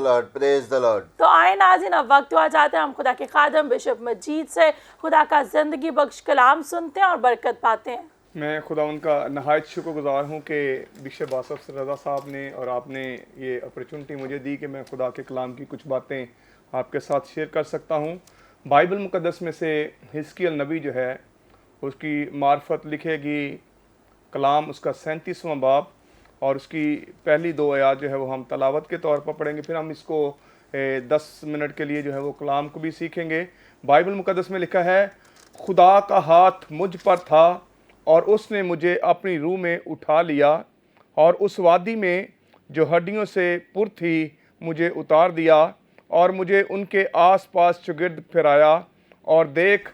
تو آئے ناظرین, اب وقت ہوا جاتا ہے ہم خدا کے خادم بشپ مجید سے خدا کا زندگی بخش کلام سنتے ہیں اور برکت پاتے ہیں. میں خدا ان کا نہایت شکر گزار ہوں کہ بشپ آصف رضا صاحب نے اور آپ نے یہ اپرچونٹی مجھے دی کہ میں خدا کے کلام کی کچھ باتیں آپ کے ساتھ شیئر کر سکتا ہوں. बाइबल मुकद्दस में से हिजकिय्याह नबी जो है उसकी मार्फत लिखेगी कलाम उसका 37वां बाब और उसकी पहली 2 आयत जो है वो हम तलावत के तौर पर पढ़ेंगे, फिर हम इसको 10 मिनट के लिए जो है वो कलाम को भी सीखेंगे। बाइबल मुकद्दस में लिखा है, खुदा का हाथ मुझ पर था और उसने मुझे अपनी रूह में उठा लिया और उस वादी में जो हड्डियों से पुर थी मुझे उतार दिया और मुझे उनके आसपास चौगिर्द फिराया और देख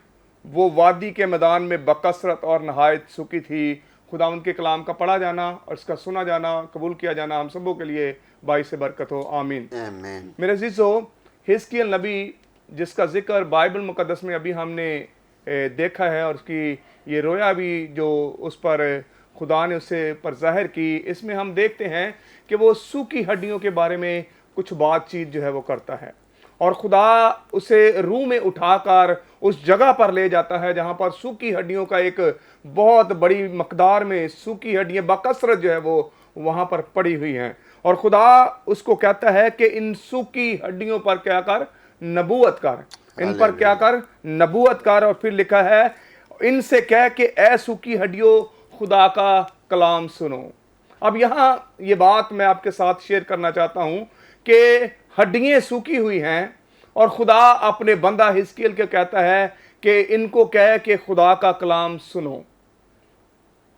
वो वादी के मैदान में बकसरत और नहायत सूखी थी। खुदा उनके कलाम का पढ़ा जाना और इसका सुना जाना, कबूल किया जाना हम सबों के लिए बाइस बरकत हो, आमीन। मेरे अजीज़ों, हिजकिय्याह नबी जिसका जिक्र बाइबल मुकद्दस में अभी हमने देखा है और उसकी ये रोया भी जो उस पर खुदा ने उससे पर ज़ाहिर की, इसमें हम देखते हैं कि वो सूखी हड्डियों के बारे में कुछ बातचीत जो है वो करता है और खुदा उसे रूह में उठाकर उस जगह पर ले जाता है जहाँ पर सूखी हड्डियों का एक बहुत बड़ी मकदार में सूखी हड्डियाँ बकसरत जो है वो वहाँ पर पड़ी हुई हैं और खुदा उसको कहता है कि इन सूखी हड्डियों पर क्या कर, नबूवत कर, इन पर क्या कर, नबूवत कर। और फिर लिखा है, इनसे कह के ए सूखी हड्डियों खुदा का कलाम सुनो। अब यहाँ ये बात मैं आपके साथ शेयर करना चाहता हूँ कि हड्डियाँ सूखी हुई हैं और खुदा अपने बंदा हिजकिय्याह को कहता है कि इनको कह के खुदा का कलाम सुनो।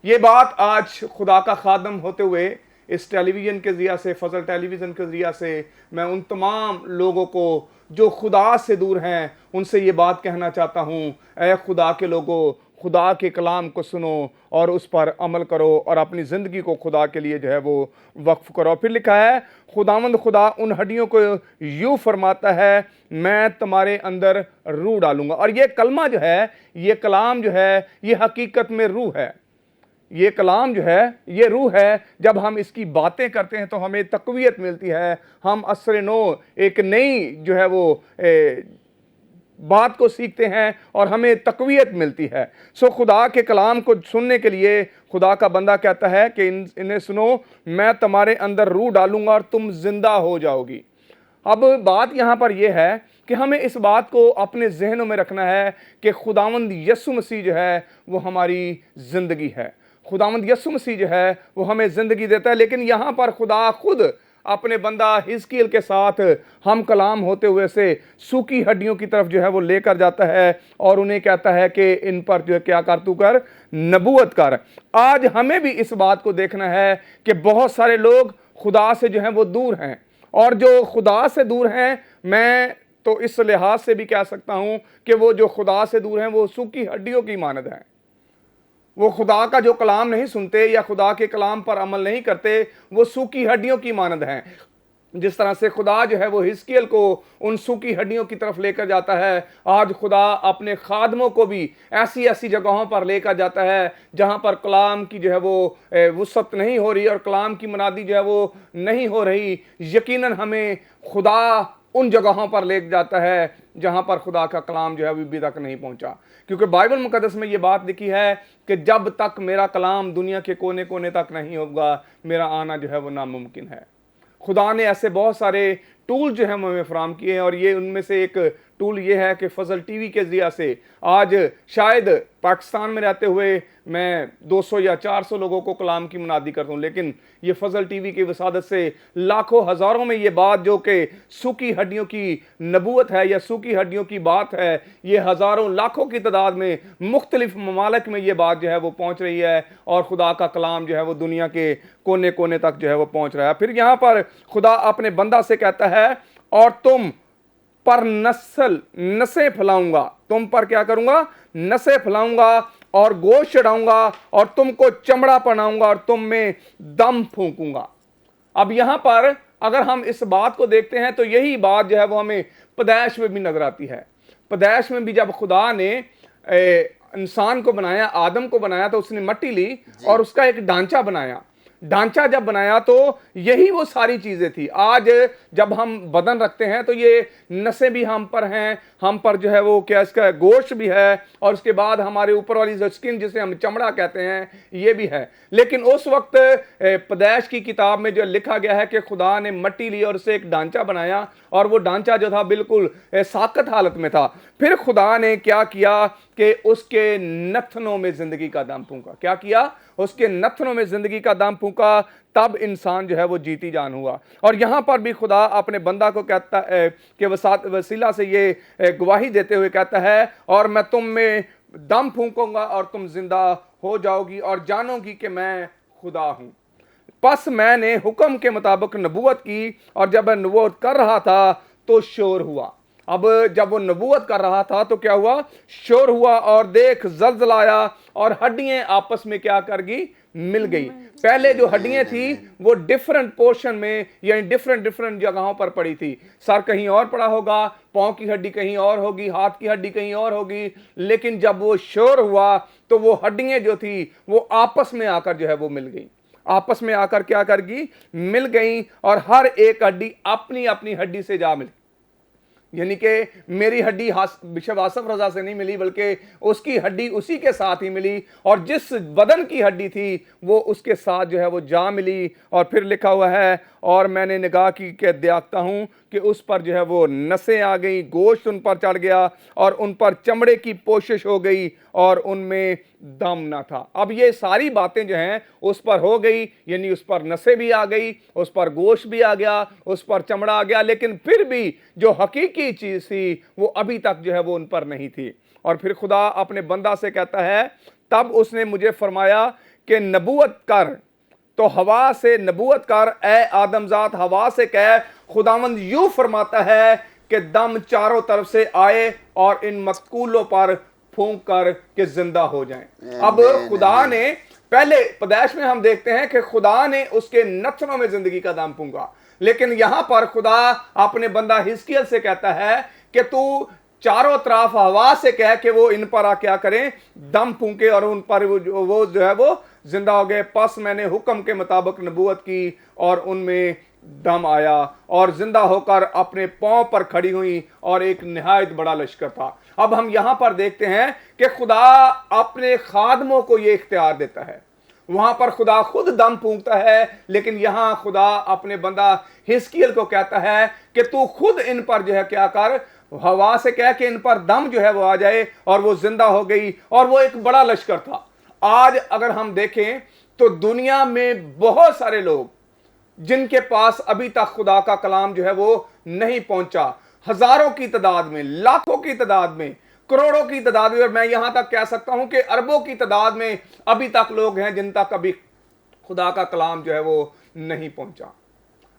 ये बात आज खुदा का खादम होते हुए इस टेलीविज़न के ज़रिया से, फजल टेलीविज़न के ज़रिया से मैं उन तमाम लोगों को जो खुदा से दूर हैं उनसे ये बात कहना चाहता हूँ, ऐ खुदा के लोगों, खुदा के कलाम को सुनो और उस पर अमल करो और अपनी ज़िंदगी को खुदा के लिए जो है वो वक्फ करो। फिर लिखा है, खुदावंद खुदा उन हड्डियों को यूँ फरमाता है, मैं तुम्हारे अंदर रूह डालूंगा। और ये कलमा जो है, ये कलाम जो है, ये हकीकत में रूह है। ये कलाम जो है ये रूह है। जब हम इसकी बातें करते हैं तो हमें तक़वियत मिलती है, हम असर नो एक नई जो है वो बात को सीखते हैं और हमें तक़वियत मिलती है। सो खुदा के कलाम को सुनने के लिए खुदा का बंदा कहता है कि इन्हें सुनो, मैं तुम्हारे अंदर रूह डालूंगा और तुम जिंदा हो जाओगी। अब बात यहाँ पर यह है कि हमें इस बात को अपने जहनों में रखना है कि खुदावंद यीशु मसीह जो है वो हमारी ज़िंदगी है। खुदावंद यीशु मसीह जो है वो हमें ज़िंदगी देता है। लेकिन यहाँ पर खुदा खुद अपने बंदा हिजकिय्याह के साथ हम कलाम होते हुए से सूखी हड्डियों की तरफ जो है वो लेकर जाता है और उन्हें कहता है कि इन पर जो है क्या कर, तू कर, नबूवत कर। आज हमें भी इस बात को देखना है कि बहुत सारे लोग खुदा से जो हैं वो दूर हैं और जो खुदा से दूर हैं, मैं तो इस लिहाज से भी कह सकता हूँ कि वो जो खुदा से दूर हैं वो सूखी हड्डियों की मानद हैं। वो खुदा का जो कलाम नहीं सुनते या खुदा के कलाम पर अमल नहीं करते, वो सूखी हड्डियों की मानद हैं। जिस तरह से खुदा जो है वो हिजकिय्याह को उन सूखी हड्डियों की तरफ लेकर जाता है, आज खुदा अपने खादमों को भी ऐसी ऐसी जगहों पर लेकर जाता है जहां पर कलाम की जो है वो वुसअत नहीं हो रही और कलाम की मुनादी जो है वो नहीं हो रही। यकीनन हमें खुदा उन जगहों पर ले जाता है जहां पर खुदा का कलाम जो है अभी तक नहीं पहुंचा, क्योंकि बाइबल मुकद्दस में ये बात लिखी है कि जब तक मेरा कलाम दुनिया के कोने कोने तक नहीं होगा, मेरा आना जो है वो नामुमकिन है। खुदा ने ऐसे बहुत सारे टूल जो हैं हमें फराहम किए हैं और ये उनमें से एक टूल ये है कि फजल टीवी के ज़रिया से आज शायद पाकिस्तान में रहते हुए मैं 200 या 400 लोगों को कलाम की मुनादी करता हूँ, लेकिन ये फजल टीवी की वसादत से लाखों हज़ारों में ये बात जो कि सूखी हड्डियों की नबूवत है या सूखी हड्डियों की बात है, ये हज़ारों लाखों की तादाद में मुख्तलिफ ममालिक में ये बात जो है वो पहुँच रही है और खुदा का कलाम जो है वो दुनिया के कोने कोने तक जो है वो पहुँच रहा है। फिर यहाँ पर खुदा अपने बंदा से कहता है, और तुम पर नसें फैलाऊंगा, तुम पर क्या करूंगा, नसें फैलाऊंगा और गोश्त चढ़ाऊंगा और तुमको चमड़ा पहनाऊंगा और तुम में दम फूंकूंगा। अब यहां पर अगर हम इस बात को देखते हैं तो यही बात जो है वो हमें पैदाइश में भी नजर आती है। पैदाइश में भी जब खुदा ने इंसान को बनाया, आदम को बनाया, तो उसने मिट्टी ली और उसका एक ढांचा बनाया। ढांचा जब बनाया तो यही वो सारी चीज़ें थी। आज जब हम बदन रखते हैं तो ये नसें भी हम पर हैं, हम पर जो है वो क्या इसका गोश्त भी है, और उसके बाद हमारे ऊपर वाली जो स्किन जिसे हम चमड़ा कहते हैं ये भी है। लेकिन उस वक्त पैदाइश की किताब में जो लिखा गया है कि खुदा ने मिट्टी ली और उसे एक ढांचा बनाया, और वो ढांचा जो था बिल्कुल साकत हालत में था। फिर खुदा ने क्या किया कि उसके नथनों में ज़िंदगी का दम फूंका। क्या किया? उसके नथनों में ज़िंदगी का दम फूंका, तब इंसान जो है वो जीती जान हुआ। और यहाँ पर भी खुदा अपने बंदा को कहता है कि वसीला से ये गवाही देते हुए कहता है, और मैं तुम में दम फूंकूंगा और तुम जिंदा हो जाओगी और जानोगी कि मैं खुदा हूँ। बस मैंने हुक्म के मुताबिक नबूवत की, और जब मैं नबूवत कर रहा था तो शोर हुआ। अब जब वो नबूवत कर रहा था तो क्या हुआ? शोर हुआ, और देख ज़लज़ला आया और हड्डियां आपस में क्या कर गई? मिल गई। पहले जो हड्डियां थी वो डिफरेंट पोर्शन में यानी डिफरेंट जगहों पर पड़ी थी। सर कहीं और पड़ा होगा, पाँव की हड्डी कहीं और होगी, हाथ की हड्डी कहीं और होगी, लेकिन जब वो शोर हुआ तो वो हड्डियां जो थी वो आपस में आकर जो है वो मिल गई। आपस में आकर क्या कर गई? मिल गई, और हर एक हड्डी अपनी अपनी हड्डी से जा मिली। यानी कि मेरी हड्डी बिशप आसफ रजा से नहीं मिली, बल्कि उसकी हड्डी उसी के साथ ही मिली, और जिस बदन की हड्डी थी वो उसके साथ जो है वो जा मिली। और फिर लिखा हुआ है, और मैंने निगाह की के देखता हूँ कि उस पर जो है वो नसें आ गई, गोश्त उन पर चढ़ गया, और उन पर चमड़े की पोशिश हो गई, और उनमें दम ना था। अब ये सारी बातें जो हैं उस पर हो गई, यानी उस पर नसें भी आ गई, उस पर गोश्त भी आ गया, उस पर चमड़ा आ गया, लेकिन फिर भी जो हकीकी चीज़ थी वो अभी तक जो है वो उन पर नहीं थी। और फिर खुदा अपने बंदा से कहता है, तब उसने मुझे फरमाया कि नबूवत कर, तो हवा से नबूवत कर, ए आदमजात हवा से कह, खुदावंद यूं फरमाता है कि दम चारों तरफ से आए और इन मकूलों पर फूंक कर के जिंदा हो जाएं। अब खुदा ने पहले पैदाइश में हम देखते हैं कि खुदा ने उसके नथनों में जिंदगी का दम फूंका, लेकिन यहां पर खुदा अपने बंदा हिजकिय्याह से कहता है कि तू चारों तरफ हवा से कह के वो इन पर क्या करें? दम फूंके, और उन पर वो जो है वो जिंदा हो गए। पस मैंने हुक्म के मुताबिक नबूवत की और उनमें दम आया, और जिंदा होकर अपने पांव पर खड़ी हुई, और एक निहायत बड़ा लश्कर था। अब हम यहां पर देखते हैं कि खुदा अपने खादमों को ये इख्तियार देता है। वहां पर खुदा खुद दम फूंकता है, लेकिन यहां खुदा अपने बंदा हिजकिय्याह को कहता है कि तू खुद इन पर जो है क्या कर, हवा से कह के इन पर दम जो है वो आ जाए, और वो जिंदा हो गई, और वो एक बड़ा लश्कर था। आज अगर हम देखें तो दुनिया में बहुत सारे लोग जिनके पास अभी तक खुदा का कलाम जो है वो नहीं पहुंचा, हजारों की तादाद में, लाखों की तादाद में, करोड़ों की तादाद में, और मैं यहां तक कह सकता हूं कि अरबों की तादाद में अभी तक लोग हैं जिन तक अभी खुदा का कलाम जो है वो नहीं पहुंचा।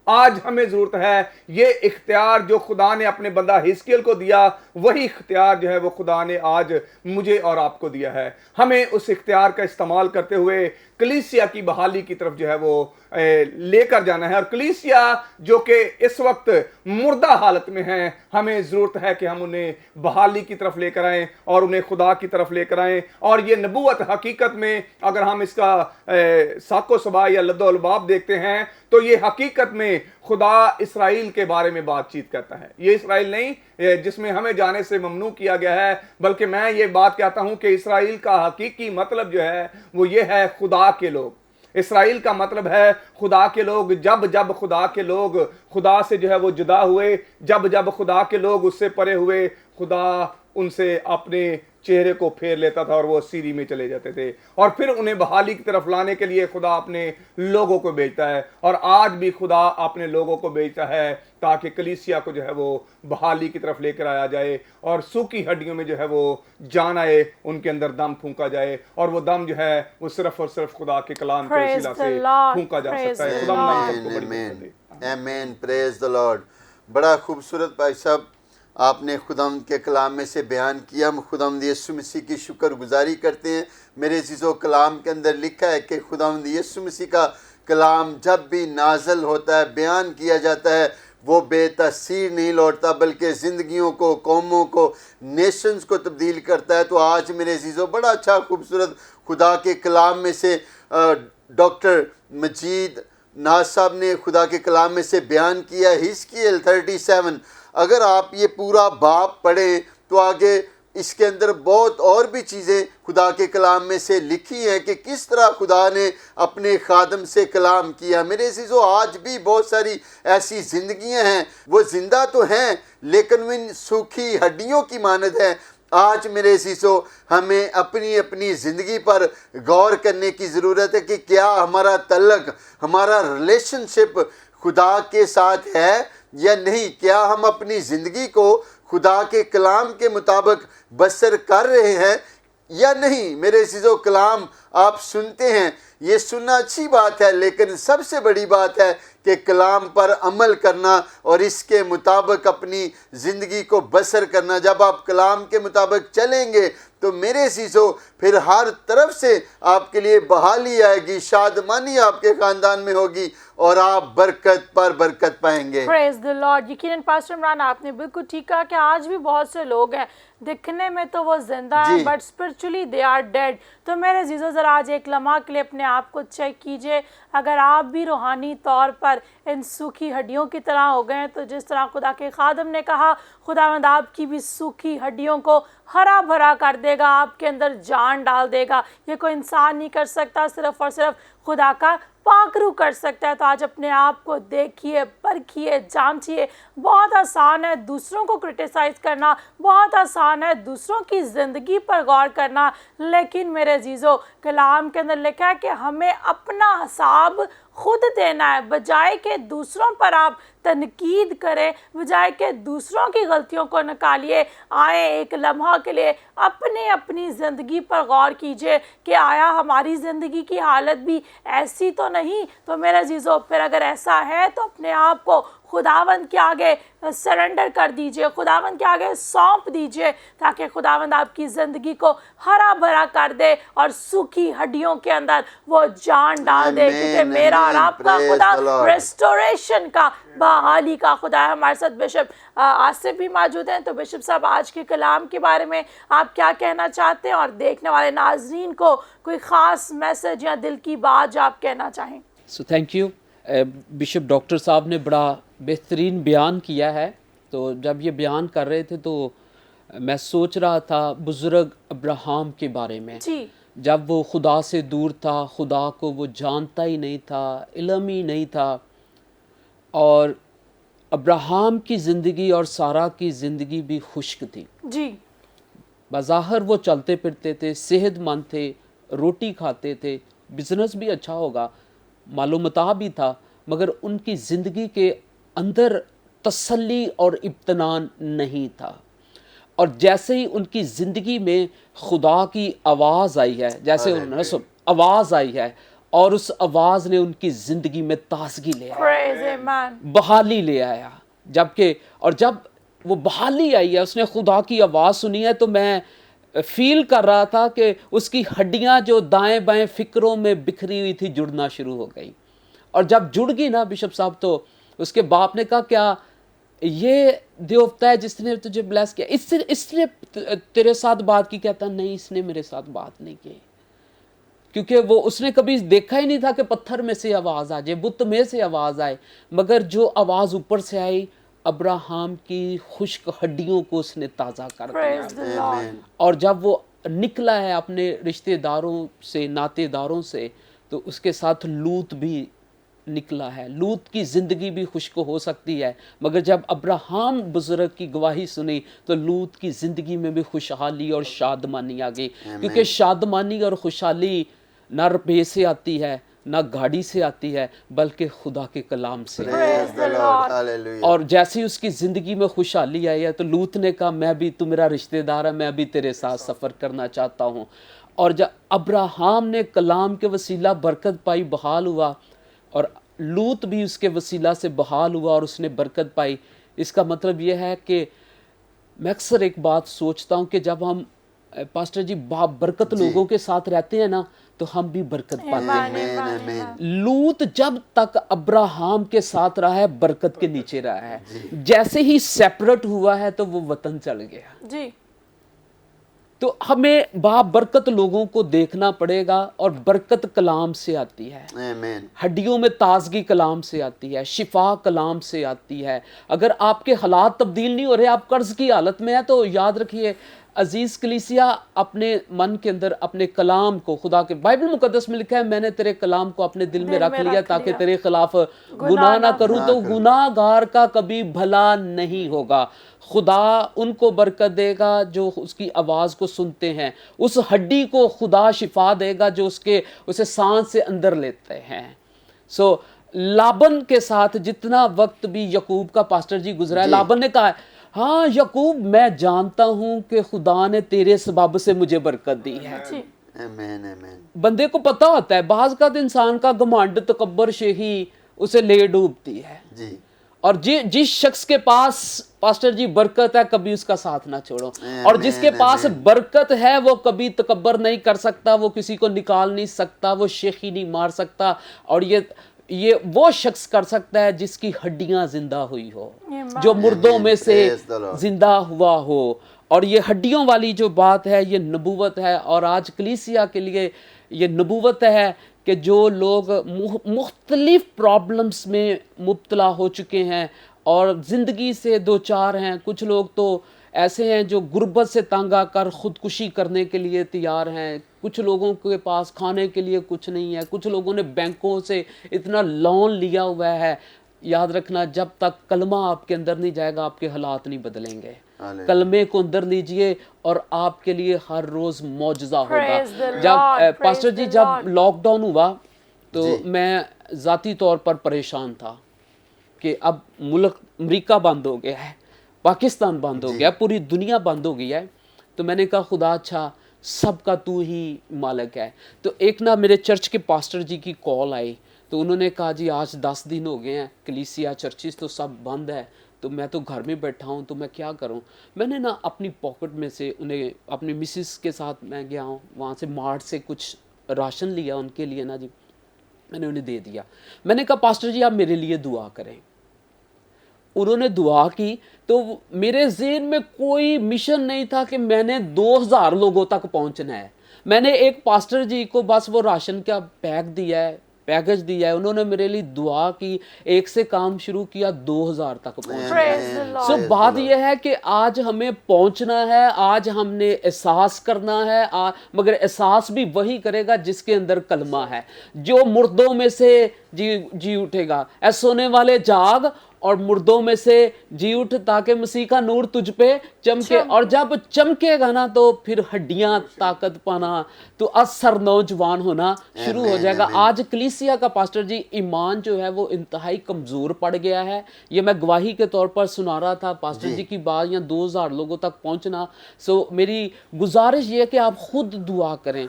आज हमें जरूरत है ये इख्तियार जो खुदा ने अपने बंदा हिजकिय्याह को दिया, वही इख्तियार जो है वो खुदा ने आज मुझे और आपको दिया है। हमें उस इख्तियार का इस्तेमाल करते हुए कलीसिया की बहाली की तरफ जो है वो लेकर जाना है। और कलीसिया जो कि इस वक्त मुर्दा हालत में है, हमें ज़रूरत है कि हम उन्हें बहाली की तरफ लेकर आएँ और उन्हें खुदा की तरफ लेकर आएँ। और ये नबूवत हकीकत में अगर हम इसका साको सबा या लद्दो अलबाब देखते हैं तो ये हकीकत में खुदा इसराइल के बारे में बातचीत करता है। ये इसराइल नहीं जिसमें हमें जाने से ममनू किया गया है, बल्कि मैं ये बात कहता हूं कि इसराइल का हकीकी मतलब जो है वो ये है खुदा के लोग। इसराइल का मतलब है खुदा के लोग। जब जब खुदा के लोग खुदा से जो है वो जुदा हुए, जब जब खुदा के लोग उससे परे हुए, खुदा उनसे अपने चेहरे को फेर लेता था और वो सीरी में चले जाते थे। और फिर उन्हें बहाली की तरफ लाने के लिए खुदा अपने लोगों को भेजता है, और आज भी खुदा अपने लोगों को भेजता है ताकि कलीसिया को जो है वो बहाली की तरफ लेकर आया जाए, और सूखी हड्डियों में जो है वो जान आए, उनके अंदर दम फूंका जाए। और वो दम जो है वो सिर्फ और सिर्फ खुदा के कलाम के वसीला से फूंका जा सकता है। खुदा हम सबको बड़ी बरकत दे। आमीन, प्रेज द लॉर्ड। बड़ा खूबसूरत भाई साहब आपने खुदावंद के कलाम में से बयान किया। हम खुदावंद यीशु मसीह की शुक्रगुजारी करते हैं। मेरे अज़ीज़ों, कलाम के अंदर लिखा है कि खुदावंद यीशु मसीह का कलाम जब भी नाज़िल होता है, बयान किया जाता है, वो बेतसीर नहीं लौटता बल्कि ज़िंदगियों को, कौमों को, नेशंस को तब्दील करता है। तो आज मेरे अज़ीज़ों बड़ा अच्छा खूबसूरत खुदा के कलाम में से डॉक्टर मजीद नाज साहब ने खुदा के कलाम में से बयान किया, हिजकिय्याह 37, अगर आप ये पूरा बाब पढ़ें तो आगे इसके अंदर बहुत और भी चीज़ें खुदा के कलाम में से लिखी हैं कि किस तरह खुदा ने अपने खादम से कलाम किया। मेरे अज़ीज़ों, आज भी बहुत सारी ऐसी ज़िंदगियां हैं, वो ज़िंदा तो हैं लेकिन वो इन सूखी हड्डियों की मानद है। आज मेरे अज़ीज़ों, हमें अपनी अपनी ज़िंदगी पर गौर करने की ज़रूरत है कि क्या हमारा तल्लक, हमारा रिलेशनशिप खुदा के साथ है या नहीं। क्या हम अपनी ज़िंदगी को खुदा के कलाम के मुताबिक बसर कर रहे हैं या नहीं। मेरे अज़ीज़ों, कलाम आप सुनते हैं, ये सुनना अच्छी बात है, लेकिन सबसे बड़ी बात है कि कलाम पर अमल करना और इसके मुताबिक अपनी ज़िंदगी को बसर करना। जब आप कलाम के मुताबिक चलेंगे तो मेरे अज़ीज़ों, फिर हर तरफ से आपके लिए बहाली आएगी, शादमानी आपके ख़ानदान में होगी और आप बरकत पर बरकत पाएंगे। Praise the lord. यकीनन पास्टर इमरान, आपने बिल्कुल ठीक कहा कि आज भी बहुत से लोग हैं, दिखने में तो वो जिंदा है but spiritually they are dead. तो मेरे अज़ीज़ों, ज़रा आज एक लम्हा के लिए अपने आप को चेक कीजिए। अगर आप भी रूहानी तौर पर इन सूखी हड्डियों की तरह हो गए, तो जिस तरह खुदा के खादम ने कहा, खुदावंद आपकी भी सूखी हड्डियों को हरा भरा कर देगा, आपके अंदर जान डाल देगा। ये कोई इंसान नहीं कर सकता, सिर्फ और सिर्फ खुदा का पाकरू कर सकता है। तो आज अपने आप को देखिए, परखिए, जांचिए। बहुत आसान है दूसरों को क्रिटिसाइज़ करना, बहुत आसान है दूसरों की ज़िंदगी पर गौर करना, लेकिन मेरे अज़ीज़ों, कलाम के अंदर लिखा है कि हमें अपना हिसाब खुद देना है। बजाय के दूसरों पर आप तनकीद करें, बजाय के दूसरों की गलतियों को निकालिए, आए एक लम्हा के लिए अपने अपनी ज़िंदगी पर गौर कीजिए कि आया हमारी ज़िंदगी की हालत भी ऐसी तो नहीं। तो मेरे अज़ीज़ों, फिर अगर ऐसा है तो अपने आप को खुदावंद के आगे सरेंडर कर दीजिए, खुदावंद के आगे सौंप दीजिए, ताकि खुदावंद आपकी ज़िंदगी को हरा भरा कर दे और सूखी हड्डियों के अंदर वो जान डाल दे। क्योंकि मेरा और आपका खुदा रेस्टोरेशन का, बहाली का खुदा है। हमारे साथ बिशप आसिफ भी मौजूद हैं। तो बिशप साहब, आज के कलाम के बारे में आप क्या कहना चाहते हैं और देखने वाले नाजरीन को कोई ख़ास मैसेज या दिल की बात जो आप कहना चाहें? सो थैंक यू। बिशप डॉक्टर साहब ने बड़ा बेहतरीन बयान किया है। तो जब ये बयान कर रहे थे तो मैं सोच रहा था बुज़ुर्ग अब्राहम के बारे में। जी। जब वो खुदा से दूर था, खुदा को वो जानता ही नहीं था, इल्म ही नहीं था, और अब्राहम की ज़िंदगी और सारा की ज़िंदगी भी खुश्क थी। जी। बज़ाहिर वो चलते फिरते थे, सेहतमंद थे, रोटी खाते थे, बिज़नेस भी अच्छा होगा, मालूमता भी था, मगर उनकी ज़िंदगी के अंदर तसल्ली और इत्मीनान नहीं था। और जैसे ही उनकी ज़िंदगी में खुदा की आवाज़ आई है, जैसे उन्होंने आवाज़ आई है, और उस आवाज़ ने उनकी ज़िंदगी में ताज़गी ले आया, बहाली ले आया। जब वो बहाली आई है, उसने खुदा की आवाज़ सुनी है, तो मैं फील कर रहा था कि उसकी हड्डियां जो दाएं बाएं फिक्रों में बिखरी हुई थी जुड़ना शुरू हो गई। और जब जुड़ गई ना बिशप साहब, तो उसके बाप ने कहा, क्या ये देवता है जिसने तुझे ब्लेस किया? इसने तेरे साथ बात की? कहता नहीं, इसने मेरे साथ बात नहीं की, क्योंकि वो उसने कभी देखा ही नहीं था कि पत्थर में से आवाज़ आ जाए, बुत में से आवाज़ आए। मगर जो आवाज़ ऊपर से आई, अब्राहम की खुश्क हड्डियों को उसने ताज़ा कर दिया। और जब वो निकला है अपने रिश्तेदारों से, नातेदारों से, तो उसके साथ लूत भी निकला है। लूत की ज़िंदगी भी खुश्क हो सकती है, मगर जब अब्राहम बुज़ुर्ग की गवाही सुनी तो लूत की ज़िंदगी में भी खुशहाली और शादमानी आ गई। क्योंकि शादमानी और खुशहाली ना रुपये से आती है, ना गाड़ी से आती है, बल्कि खुदा के कलाम से। और जैसे ही उसकी ज़िंदगी में खुशहाली आई है, तो लूत ने कहा, मैं भी, तू मेरा रिश्तेदार है, मैं भी तेरे साथ सफ़र करना चाहता हूँ। और जब अब्राहम ने कलाम के वसीला बरकत पाई, बहाल हुआ, और लूत भी उसके वसीला से बहाल हुआ और उसने बरकत पाई। इसका मतलब यह है कि मैं अक्सर एक बात सोचता हूँ कि जब हम पास्टर जी बरकत लोगों के साथ रहते हैं ना, तो हम भी बरकत पाते हैं। लूत जब तक अब्राहम के साथ रहा है, बरकत के नीचे रहा है। जैसे ही सेपरेट हुआ है तो वो वतन चल गया। जी। تو ہمیں بابرکت لوگوں کو دیکھنا پڑے گا، اور برکت کلام سے آتی ہے، آمین، ہڈیوں میں تازگی کلام سے آتی ہے، شفا کلام سے آتی ہے۔ اگر آپ کے حالات تبدیل نہیں ہو رہے، آپ قرض کی حالت میں ہیں، تو یاد رکھیے عزیز کلیسیا، اپنے من کے اندر اپنے کلام کو، خدا کے بائبل مقدس میں لکھا ہے میں نے تیرے کلام کو اپنے دل میں رکھ لیا تاکہ تیرے خلاف گناہ نہ کروں، تو گناہ گار کا کبھی بھلا نہیں ہوگا۔ خدا ان کو برکت دے گا جو اس کی آواز کو سنتے ہیں، اس ہڈی کو خدا شفا دے گا جو اسے سانس سے اندر لیتے ہیں۔ سو لابن کے ساتھ جتنا وقت بھی یعقوب کا پاسٹر جی گزرا ہے، لابن نے کہا ہے ہاں یعقوب میں جانتا ہوں کہ خدا نے تیرے سبب سے مجھے برکت دی ہے۔ آمین، آمین، بندے کو پتہ ہوتا ہے بعض کا انسان کا گھمنڈ تکبر شہی اسے لے ڈوبتی ہے، جی، اور جس شخص کے پاس پاسٹر جی برکت ہے کبھی اس کا ساتھ نہ چھوڑو، اور جس کے پاس برکت ہے وہ کبھی تکبر نہیں کر سکتا، وہ کسی کو نکال نہیں سکتا، وہ شیخی نہیں مار سکتا، اور یہ وہ شخص کر سکتا ہے جس کی ہڈیاں زندہ ہوئی ہو، جو مردوں میں سے زندہ ہوا ہو۔ اور یہ ہڈیوں والی جو بات ہے یہ نبوت ہے، اور آج کلیسیا کے لیے یہ نبوت ہے کہ جو لوگ مختلف پرابلمز میں مبتلا ہو چکے ہیں اور زندگی سے دوچار ہیں، کچھ لوگ تو ایسے ہیں جو غربت سے تنگ آ کر خودکشی کرنے کے لیے تیار ہیں، کچھ لوگوں کے پاس کھانے کے لیے کچھ نہیں ہے، کچھ لوگوں نے بینکوں سے اتنا لون لیا ہوا ہے۔ یاد رکھنا جب تک کلمہ آپ کے اندر نہیں جائے گا آپ کے حالات نہیں بدلیں گے۔ کلمے کو اندر لیجئے اور آپ کے لیے ہر روز معجزہ ہوگا۔ جب پاسٹر جی جب لاک ڈاؤن ہوا تو میں ذاتی طور پر پریشان تھا کہ اب ملک امریکہ بند ہو گیا ہے، پاکستان بند ہو گیا، پوری دنیا بند ہو گئی ہے، تو میں نے کہا خدا اچھا سب کا تو ہی مالک ہے۔ تو ایک نا میرے چرچ کے پاسٹر جی کی کال آئی، تو انہوں نے کہا جی آج 10 دن ہو گئے ہیں کلیسیا چرچز تو سب بند ہے، تو میں تو گھر میں بیٹھا ہوں تو میں کیا کروں۔ میں نے نا اپنی پاکٹ میں سے انہیں اپنی مسز کے ساتھ میں گیا ہوں، وہاں سے مارٹ سے کچھ راشن لیا ان کے لیے نا جی، میں نے انہیں دے دیا۔ میں نے کہا پاسٹر جی آپ میرے لیے دعا کریں۔ انہوں نے دعا کی، تو میرے ذہن میں کوئی مشن نہیں تھا کہ میں نے 2000 لوگوں تک پہنچنا ہے۔ میں نے ایک پاسٹر جی کو بس وہ راشن کا پیکج دیا ہے، انہوں نے میرے لیے دعا کی، ایک سے کام شروع کیا 2000 تک پہنچنا۔ سو بات یہ ہے کہ آج ہمیں پہنچنا ہے، آج ہم نے احساس کرنا ہے، مگر احساس بھی وہی کرے گا جس کے اندر کلمہ ہے، جو مردوں میں سے جی اٹھے گا۔ اے سونے والے جاگ اور مردوں میں سے جی اٹھ تاکہ مسیح کا نور تجھ پہ چمکے، اور جب چمکے گا نا تو پھر ہڈیاں طاقت پانا، تو اثر نوجوان ہونا شروع ہو جائے گا۔ آج کلیسیا کا پاسٹر جی ایمان جو ہے وہ انتہائی کمزور پڑ گیا ہے، یہ میں گواہی کے طور پر سنا رہا تھا پاسٹر جی کی بات، یا 2000 لوگوں تک پہنچنا۔ سو میری گزارش یہ ہے کہ آپ خود دعا کریں۔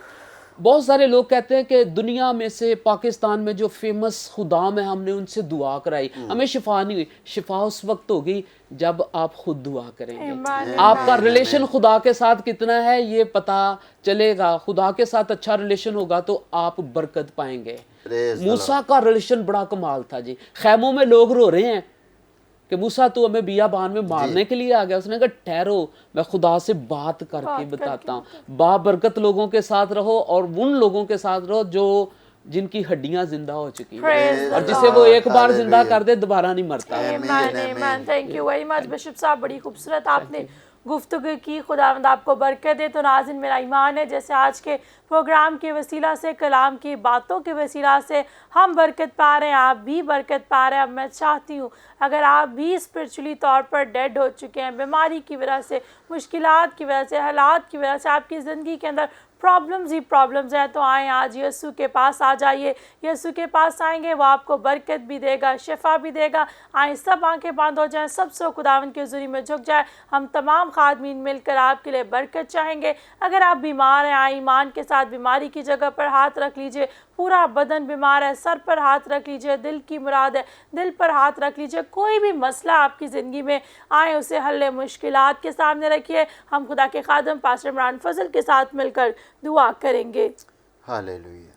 بہت سارے لوگ کہتے ہیں کہ دنیا میں سے پاکستان میں جو فیمس خدام ہیں ہم نے ان سے دعا کرائی، ہمیں شفا نہیں ہوئی۔ شفا اس وقت ہوگی جب آپ خود دعا کریں گے۔ آپ کا ریلیشن خدا کے ساتھ کتنا ہے یہ پتا چلے گا، خدا کے ساتھ اچھا ریلیشن ہوگا تو آپ برکت پائیں گے۔ موسیٰ کا ریلیشن بڑا کمال تھا جی، خیموں میں لوگ رو رہے ہیں کہ موسیٰ تو ہمیں بیابان میں مارنے کے لیے آ گیا، اس نے کہا ٹھہرو میں خدا سے بات کر کے بتاتا ہوں۔ بابرکت لوگوں کے ساتھ رہو، اور ان لوگوں کے ساتھ رہو جن کی ہڈیاں زندہ ہو چکی ہیں، اور جسے وہ ایک بار زندہ کر دے دوبارہ نہیں مرتا۔ Thank you very much bishop صاحب، بڑی خوبصورت آپ نے گفتگو کی، خداوند آپ کو برکت دے۔ تو ناظرین میرا ایمان ہے جیسے آج کے پروگرام کے وسیلہ سے، کلام کی باتوں کے وسیلہ سے ہم برکت پا رہے ہیں، آپ بھی برکت پا رہے ہیں۔ اب میں چاہتی ہوں اگر آپ بھی اسپرچولی طور پر ڈیڈ ہو چکے ہیں، بیماری کی وجہ سے، مشکلات کی وجہ سے، حالات کی وجہ سے، آپ کی زندگی کے اندر پرابلمز ہی پرابلمز ہیں، تو آئیں آج یسوع کے پاس آ جائیے۔ یسوع کے پاس آئیں گے وہ آپ کو برکت بھی دے گا، شفا بھی دے گا۔ آئیں سب آنکھیں بند ہو جائیں، سب سے خداوند کے حضوری میں جھک جائیں، ہم تمام خادمین مل کر آپ کے لیے برکت چاہیں گے۔ اگر آپ بیمار ہیں آئیں ایمان کے ساتھ بیماری کی جگہ پر ہاتھ رکھ لیجئے، پورا بدن بیمار ہے سر پر ہاتھ رکھ لیجئے، دل کی مراد ہے دل پر ہاتھ رکھ لیجئے، کوئی بھی مسئلہ آپ کی زندگی میں آئیں اسے حل مشکلات کے سامنے رکھیے۔ ہم خدا کے خادم پاسٹر عمران فضل کے ساتھ مل کر دعا کریں گے۔ ہاللیلویا۔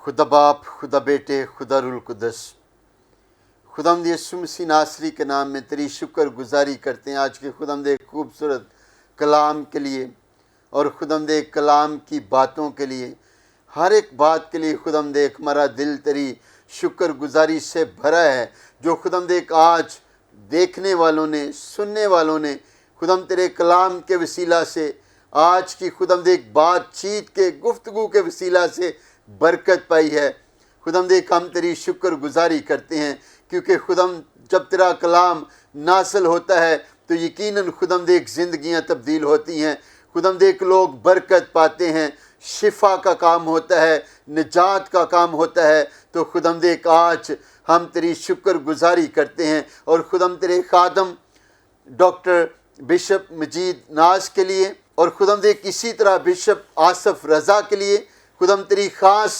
خدا باپ، خدا بیٹے، خدا روح القدس، خداوند یسوع مسیح ناصری کے نام میں تیری شکر گزاری کرتے ہیں آج کے خداوند خوبصورت کلام کے لیے، اور خداوند کلام کی باتوں کے لیے، ہر ایک بات کے لیے خداوند ہمارا دل تیری شکر گزاری سے بھرا ہے، جو خداوند آج دیکھنے والوں نے، سننے والوں نے خداوند تیرے کلام کے وسیلہ سے، آج کی خداوند بات چیت کے گفتگو کے وسیلہ سے برکت پائی ہے۔ خداوند ہم تیری شکر گزاری کرتے ہیں، کیونکہ خداوند جب تیرا کلام نازل ہوتا ہے تو یقیناً خداوند زندگیاں تبدیل ہوتی ہیں، خداوند لوگ برکت پاتے ہیں، شفا کا کام ہوتا ہے، نجات کا کام ہوتا ہے۔ تو خداوند آج ہم تیری شکر گزاری کرتے ہیں، اور خداوند تیرے خادم ڈاکٹر بشپ مجید ناز کے لیے، اور خداوند اسی طرح بشپ آصف رضا کے لیے خداوند تیری خاص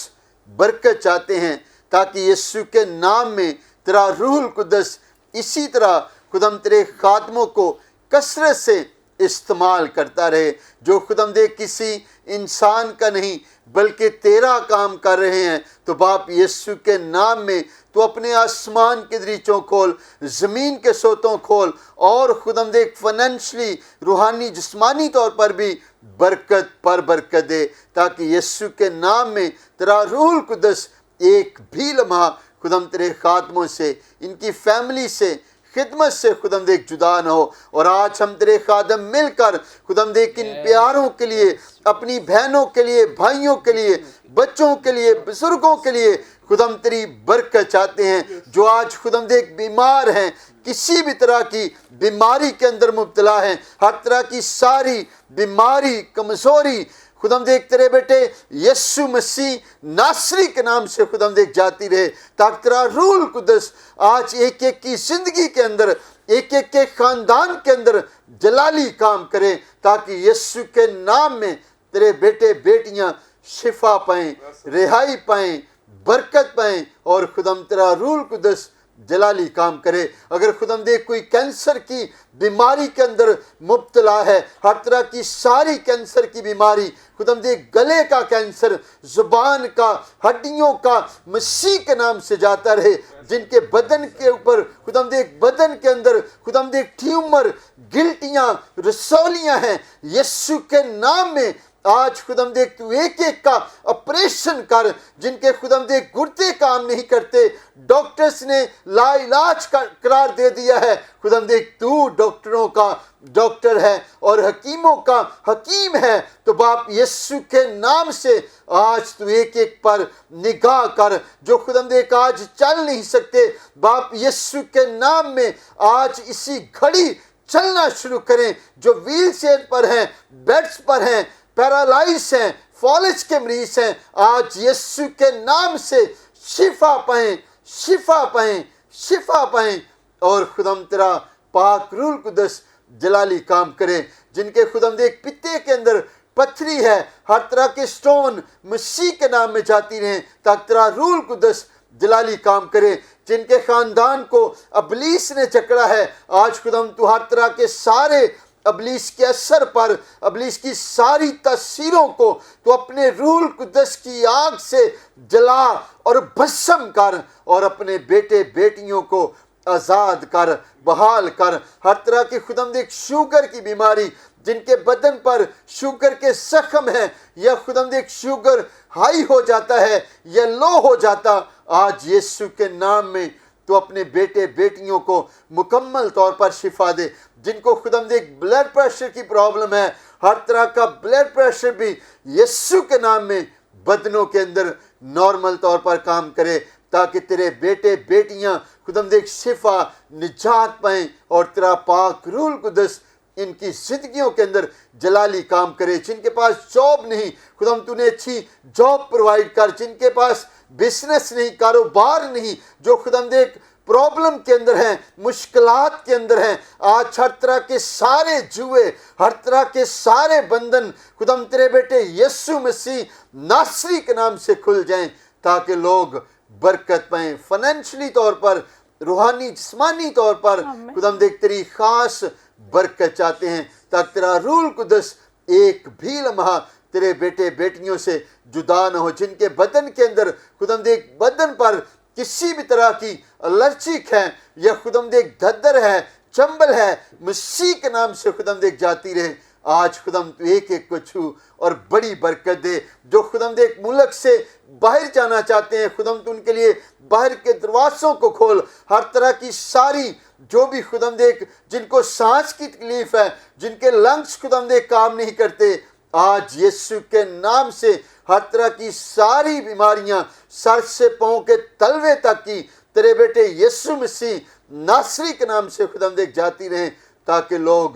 برکت چاہتے ہیں، تاکہ یسوع کے نام میں تیرا روح القدس اسی طرح خداوند تیرے خادموں کو کثرت سے استعمال کرتا رہے، جو خداوند کسی انسان کا نہیں بلکہ تیرا کام کر رہے ہیں۔ تو باپ یسوع کے نام میں تو اپنے آسمان کے دریچوں کھول، زمین کے سوتوں کھول، اور خداوند فائنینشلی، روحانی جسمانی طور پر بھی برکت پر برکت دے، تاکہ یسوع کے نام میں تیرا روح القدس ایک بھی لمحہ خداوند تیرے خادموں سے، ان کی فیملی سے، خدمت سے خداوند جدا نہ ہو۔ اور آج ہم تیرے خادم مل کر خداوند ان پیاروں کے لیے، اپنی بہنوں کے لیے، بھائیوں کے لیے، بچوں کے لیے، بزرگوں کے لیے خداوند تیری برکت چاہتے ہیں، جو آج خداوند بیمار ہیں، کسی بھی طرح کی بیماری کے اندر مبتلا ہیں، ہر طرح کی ساری بیماری، کمزوری خداوند تیرے بیٹے یسوع مسیح ناصری کے نام سے خداوند جاتی رہے، تاکہ تیرا روح القدس آج ایک ایک کی زندگی کے اندر، ایک ایک کے خاندان کے اندر جلالی کام کرے، تاکہ یسوع کے نام میں تیرے بیٹے بیٹیاں شفا پائیں، رہائی پائیں، برکت پائیں، اور خداوند تیرا روح القدس جلالی کام کرے۔ اگر خداوند کوئی کینسر کی بیماری کے اندر مبتلا ہے، ہر طرح کی ساری کینسر کی بیماری، خداوند گلے کا کینسر، زبان کا، ہڈیوں کا، مسیح کے نام سے جاتا رہے، جن کے بدن کے اوپر خداوند بدن کے اندر خداوند ٹیومر، گلٹیاں، رسولیاں ہیں، یسوع کے نام میں آج خداوند تو ایک ایک کا آپریشن کر، جن کے خداوند گردے کام نہیں کرتے، ڈاکٹرز نے لا علاج قرار دے دیا ہے، خداوند تو ڈاکٹروں کا ڈاکٹر ہے اور حکیموں کا حکیم ہے۔ تو باپ یسوع کے نام سے آج تو ایک ایک پر نگاہ کر، جو خداوند آج چل نہیں سکتے، باپ یسوع کے نام میں آج اسی گھڑی چلنا شروع کریں، جو ویل چیئر پر ہیں، بیڈز پر ہیں، پیرالائز ہیں، فالج کے مریض ہیں، آج یسوع کے نام سے شفا پائیں، شفا پائیں، شفا پائیں، اور خداوند تیرا پاک روح القدس جلالی کام کرے۔ جن کے خداوند پتے کے اندر پتھری ہے، ہر طرح کے سٹون مسیح کے نام میں جاتی رہیں، تاکہ تیرا روح القدس جلالی کام کرے۔ جن کے خاندان کو ابلیس نے جکڑا ہے، آج خداوند تو ہر طرح کے سارے ابلیس کے اثر پر، ابلیس کی ساری تاثیروں کو تو اپنے روح القدس کی آگ سے جلا اور بھسم کر، اور اپنے بیٹے بیٹیوں کو آزاد کر، بحال کر۔ ہر طرح کی خداوند شوگر کی بیماری، جن کے بدن پر شوگر کے زخم ہیں، یا خداوند شوگر ہائی ہو جاتا ہے یا لو ہو جاتا، آج یسوع کے نام میں تو اپنے بیٹے بیٹیوں کو مکمل طور پر شفا دے۔ جن کو خداوند بلڈ پریشر کی پرابلم ہے، ہر طرح کا بلڈ پریشر بھی یسوع کے نام میں بدنوں کے اندر نارمل طور پر کام کرے، تاکہ تیرے بیٹے بیٹیاں خداوند شفا، نجات پائیں، اور تیرا پاک روح القدس ان کی زندگیوں کے اندر جلالی کام کرے۔ جن کے پاس جاب نہیں، خداوند تو نے اچھی جاب پرووائڈ کر۔ جن کے پاس بزنس نہیں، کاروبار نہیں، جو خداوند پرابلم کے اندر ہیں، مشکلات کے اندر ہیں، آج ہر طرح کے سارے جوئے، ہر طرح کے سارے بندھن خداوند تیرے بیٹے یسوع مسیح ناصری کے نام سے کھل جائیں، تاکہ لوگ برکت پائیں، فائنینشلی طور پر، روحانی جسمانی طور پر۔ خداوند تیری خاص برکت چاہتے ہیں، تاکہ تیرا روح القدس ایک بھی لمحہ تیرے بیٹے بیٹیوں سے جدا نہ ہو۔ جن کے بدن کے اندر خداوند بدن پر کسی بھی طرح کی الرجک ہے، یا خداوند دھدر ہے، چنبل ہے، مسیح کے نام سے خداوند جاتی رہے۔ آج خداوند تو ایک ایک کو چھو اور بڑی برکت دے. جو خداوند ایک ملک سے باہر جانا چاہتے ہیں خداوند ان کے لیے باہر کے دروازوں کو کھول. ہر طرح کی ساری جو بھی خداوند ایک جن کو سانس کی تکلیف ہے, جن کے لنگس خداوند ایک کام نہیں کرتے, آج یسوع کے نام سے ہر طرح کی ساری بیماریاں سر سے پاؤں کے تلوے تک کی تیرے بیٹے یسوع مسیح ناصری کے نام سے خداوند ایک جاتی رہیں, تاکہ لوگ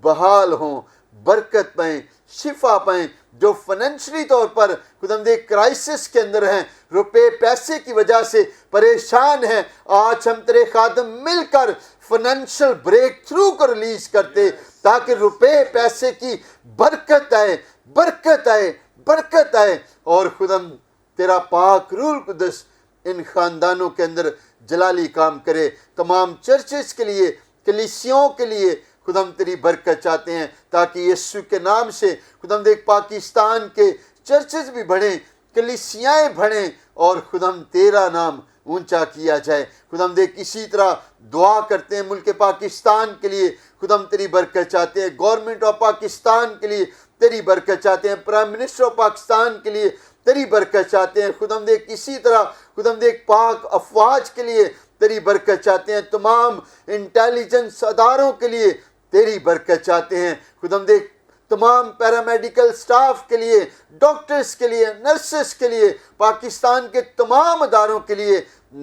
بحال ہوں, برکت پائیں, شفا پائیں. جو فننشلی طور پر خداوند ایک کرائسس کے اندر ہیں, روپے پیسے کی وجہ سے پریشان ہیں, آج ہم تیرے خادم مل کر فننشل بریک تھرو کو ریلیز کرتے, تاکہ روپے پیسے کی برکت آئے, برکت آئے, برکت آئے. اور خداوند تیرا پاک روح القدس ان خاندانوں کے اندر جلالی کام کرے. تمام چرچز کے لیے, کلیسیوں کے لیے خداوند تیری برکت چاہتے ہیں, تاکہ یسوع کے نام سے خداوند ایک پاکستان کے چرچز بھی بڑھیں, کلیسیاں بڑھیں, اور خداوند تیرا نام اونچا کیا جائے. خداوند ایک اسی طرح دعا کرتے ہیں ملک پاکستان کے لیے, خداوند تیری برکت چاہتے ہیں. گورنمنٹ آف پاکستان کے لیے تیری برکت چاہتے ہیں. پرائم منسٹر آف پاکستان کے لیے تیری برکت چاہتے ہیں. خداوند ایک اسی طرح خداوند ایک پاک افواج کے لیے تیری برکت چاہتے ہیں. تمام انٹیلیجنس اداروں کے لیے تیری برکت چاہتے ہیں. خداوند ایک تمام پیرامیڈیکل سٹاف کے لیے, ڈاکٹرز کے لیے, نرسز کے لیے, پاکستان کے تمام اداروں کے لیے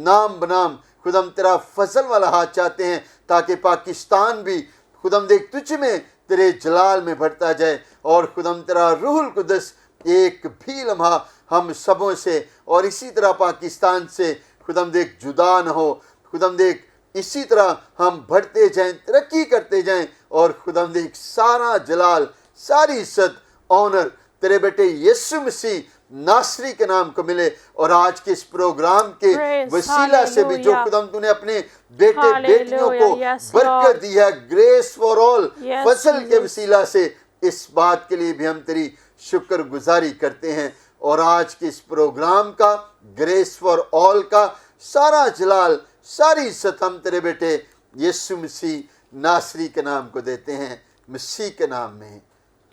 نام بنام خداوند تیرا فضل والا ہاتھ چاہتے ہیں, تاکہ پاکستان بھی خداوند ایک تجھ میں تیرے جلال میں بڑھتا جائے. اور خداوند تیرا روح القدس ایک بھی لمحہ ہم سبوں سے اور اسی طرح پاکستان سے خداوند ایک جدا نہ ہو. خداوند ایک اسی طرح ہم بڑھتے جائیں, ترقی کرتے جائیں, اور خداوند ایک سارا جلال, ساری عزت, آنر تیرے بیٹے یسوع مسیح ناصری کے نام کو ملے. اور آج کے اس پروگرام کے وسیلہ سے بھی جو خداوند تو نے اپنے بیٹے بیٹیوں کو برکت دی ہے, گریس فار آل فضل کے وسیلہ سے, اس بات کے لیے بھی ہم تیری شکر گزاری کرتے ہیں. اور آج کے اس پروگرام کا, گریس فار آل کا سارا جلال, ساری عزت ہم تیرے بیٹے یسوع مسیح ناصری کے نام کو دیتے ہیں, مسیح کے نام میں.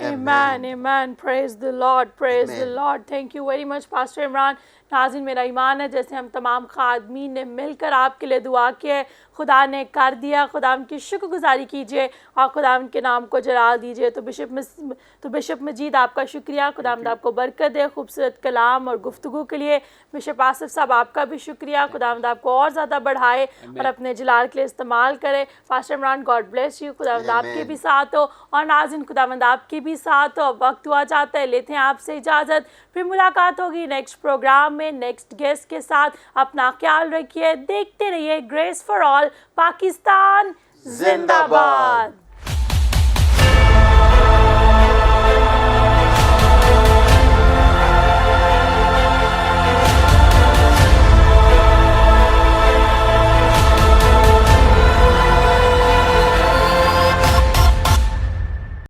Amen, amen. Praise the Lord, praise the Lord. Thank you very much, Pastor Imran. ناظرین میرا ایمان ہے جیسے ہم تمام خادمین نے مل کر آپ کے لیے دعا کی ہے, خدا نے کر دیا. خدا ان کی شکر گزاری کیجئے اور خدا ان کے نام کو جلال دیجئے. تو بشپ مجید آپ کا شکریہ, خدا آپ کو برکت دے خوبصورت کلام اور گفتگو کے لیے. بشپ آصف صاحب آپ کا بھی شکریہ, خدا آپ کو اور زیادہ بڑھائے اور اپنے جلال کے لیے استعمال کرے. Pastor Imran God bless you, خدا آپ کے بھی ساتھ ہو. اور ناظرین خدا آپ کے بھی ساتھ ہو. وقت ہوا چاہتا ہے لیتے ہیں آپ سے اجازت, پھر ملاقات ہوگی نیکسٹ پروگرام میں نیکسٹ گیسٹ کے ساتھ. اپنا خیال رکھیے, دیکھتے رہیے گریس فار آل پاکستان زندہ باد.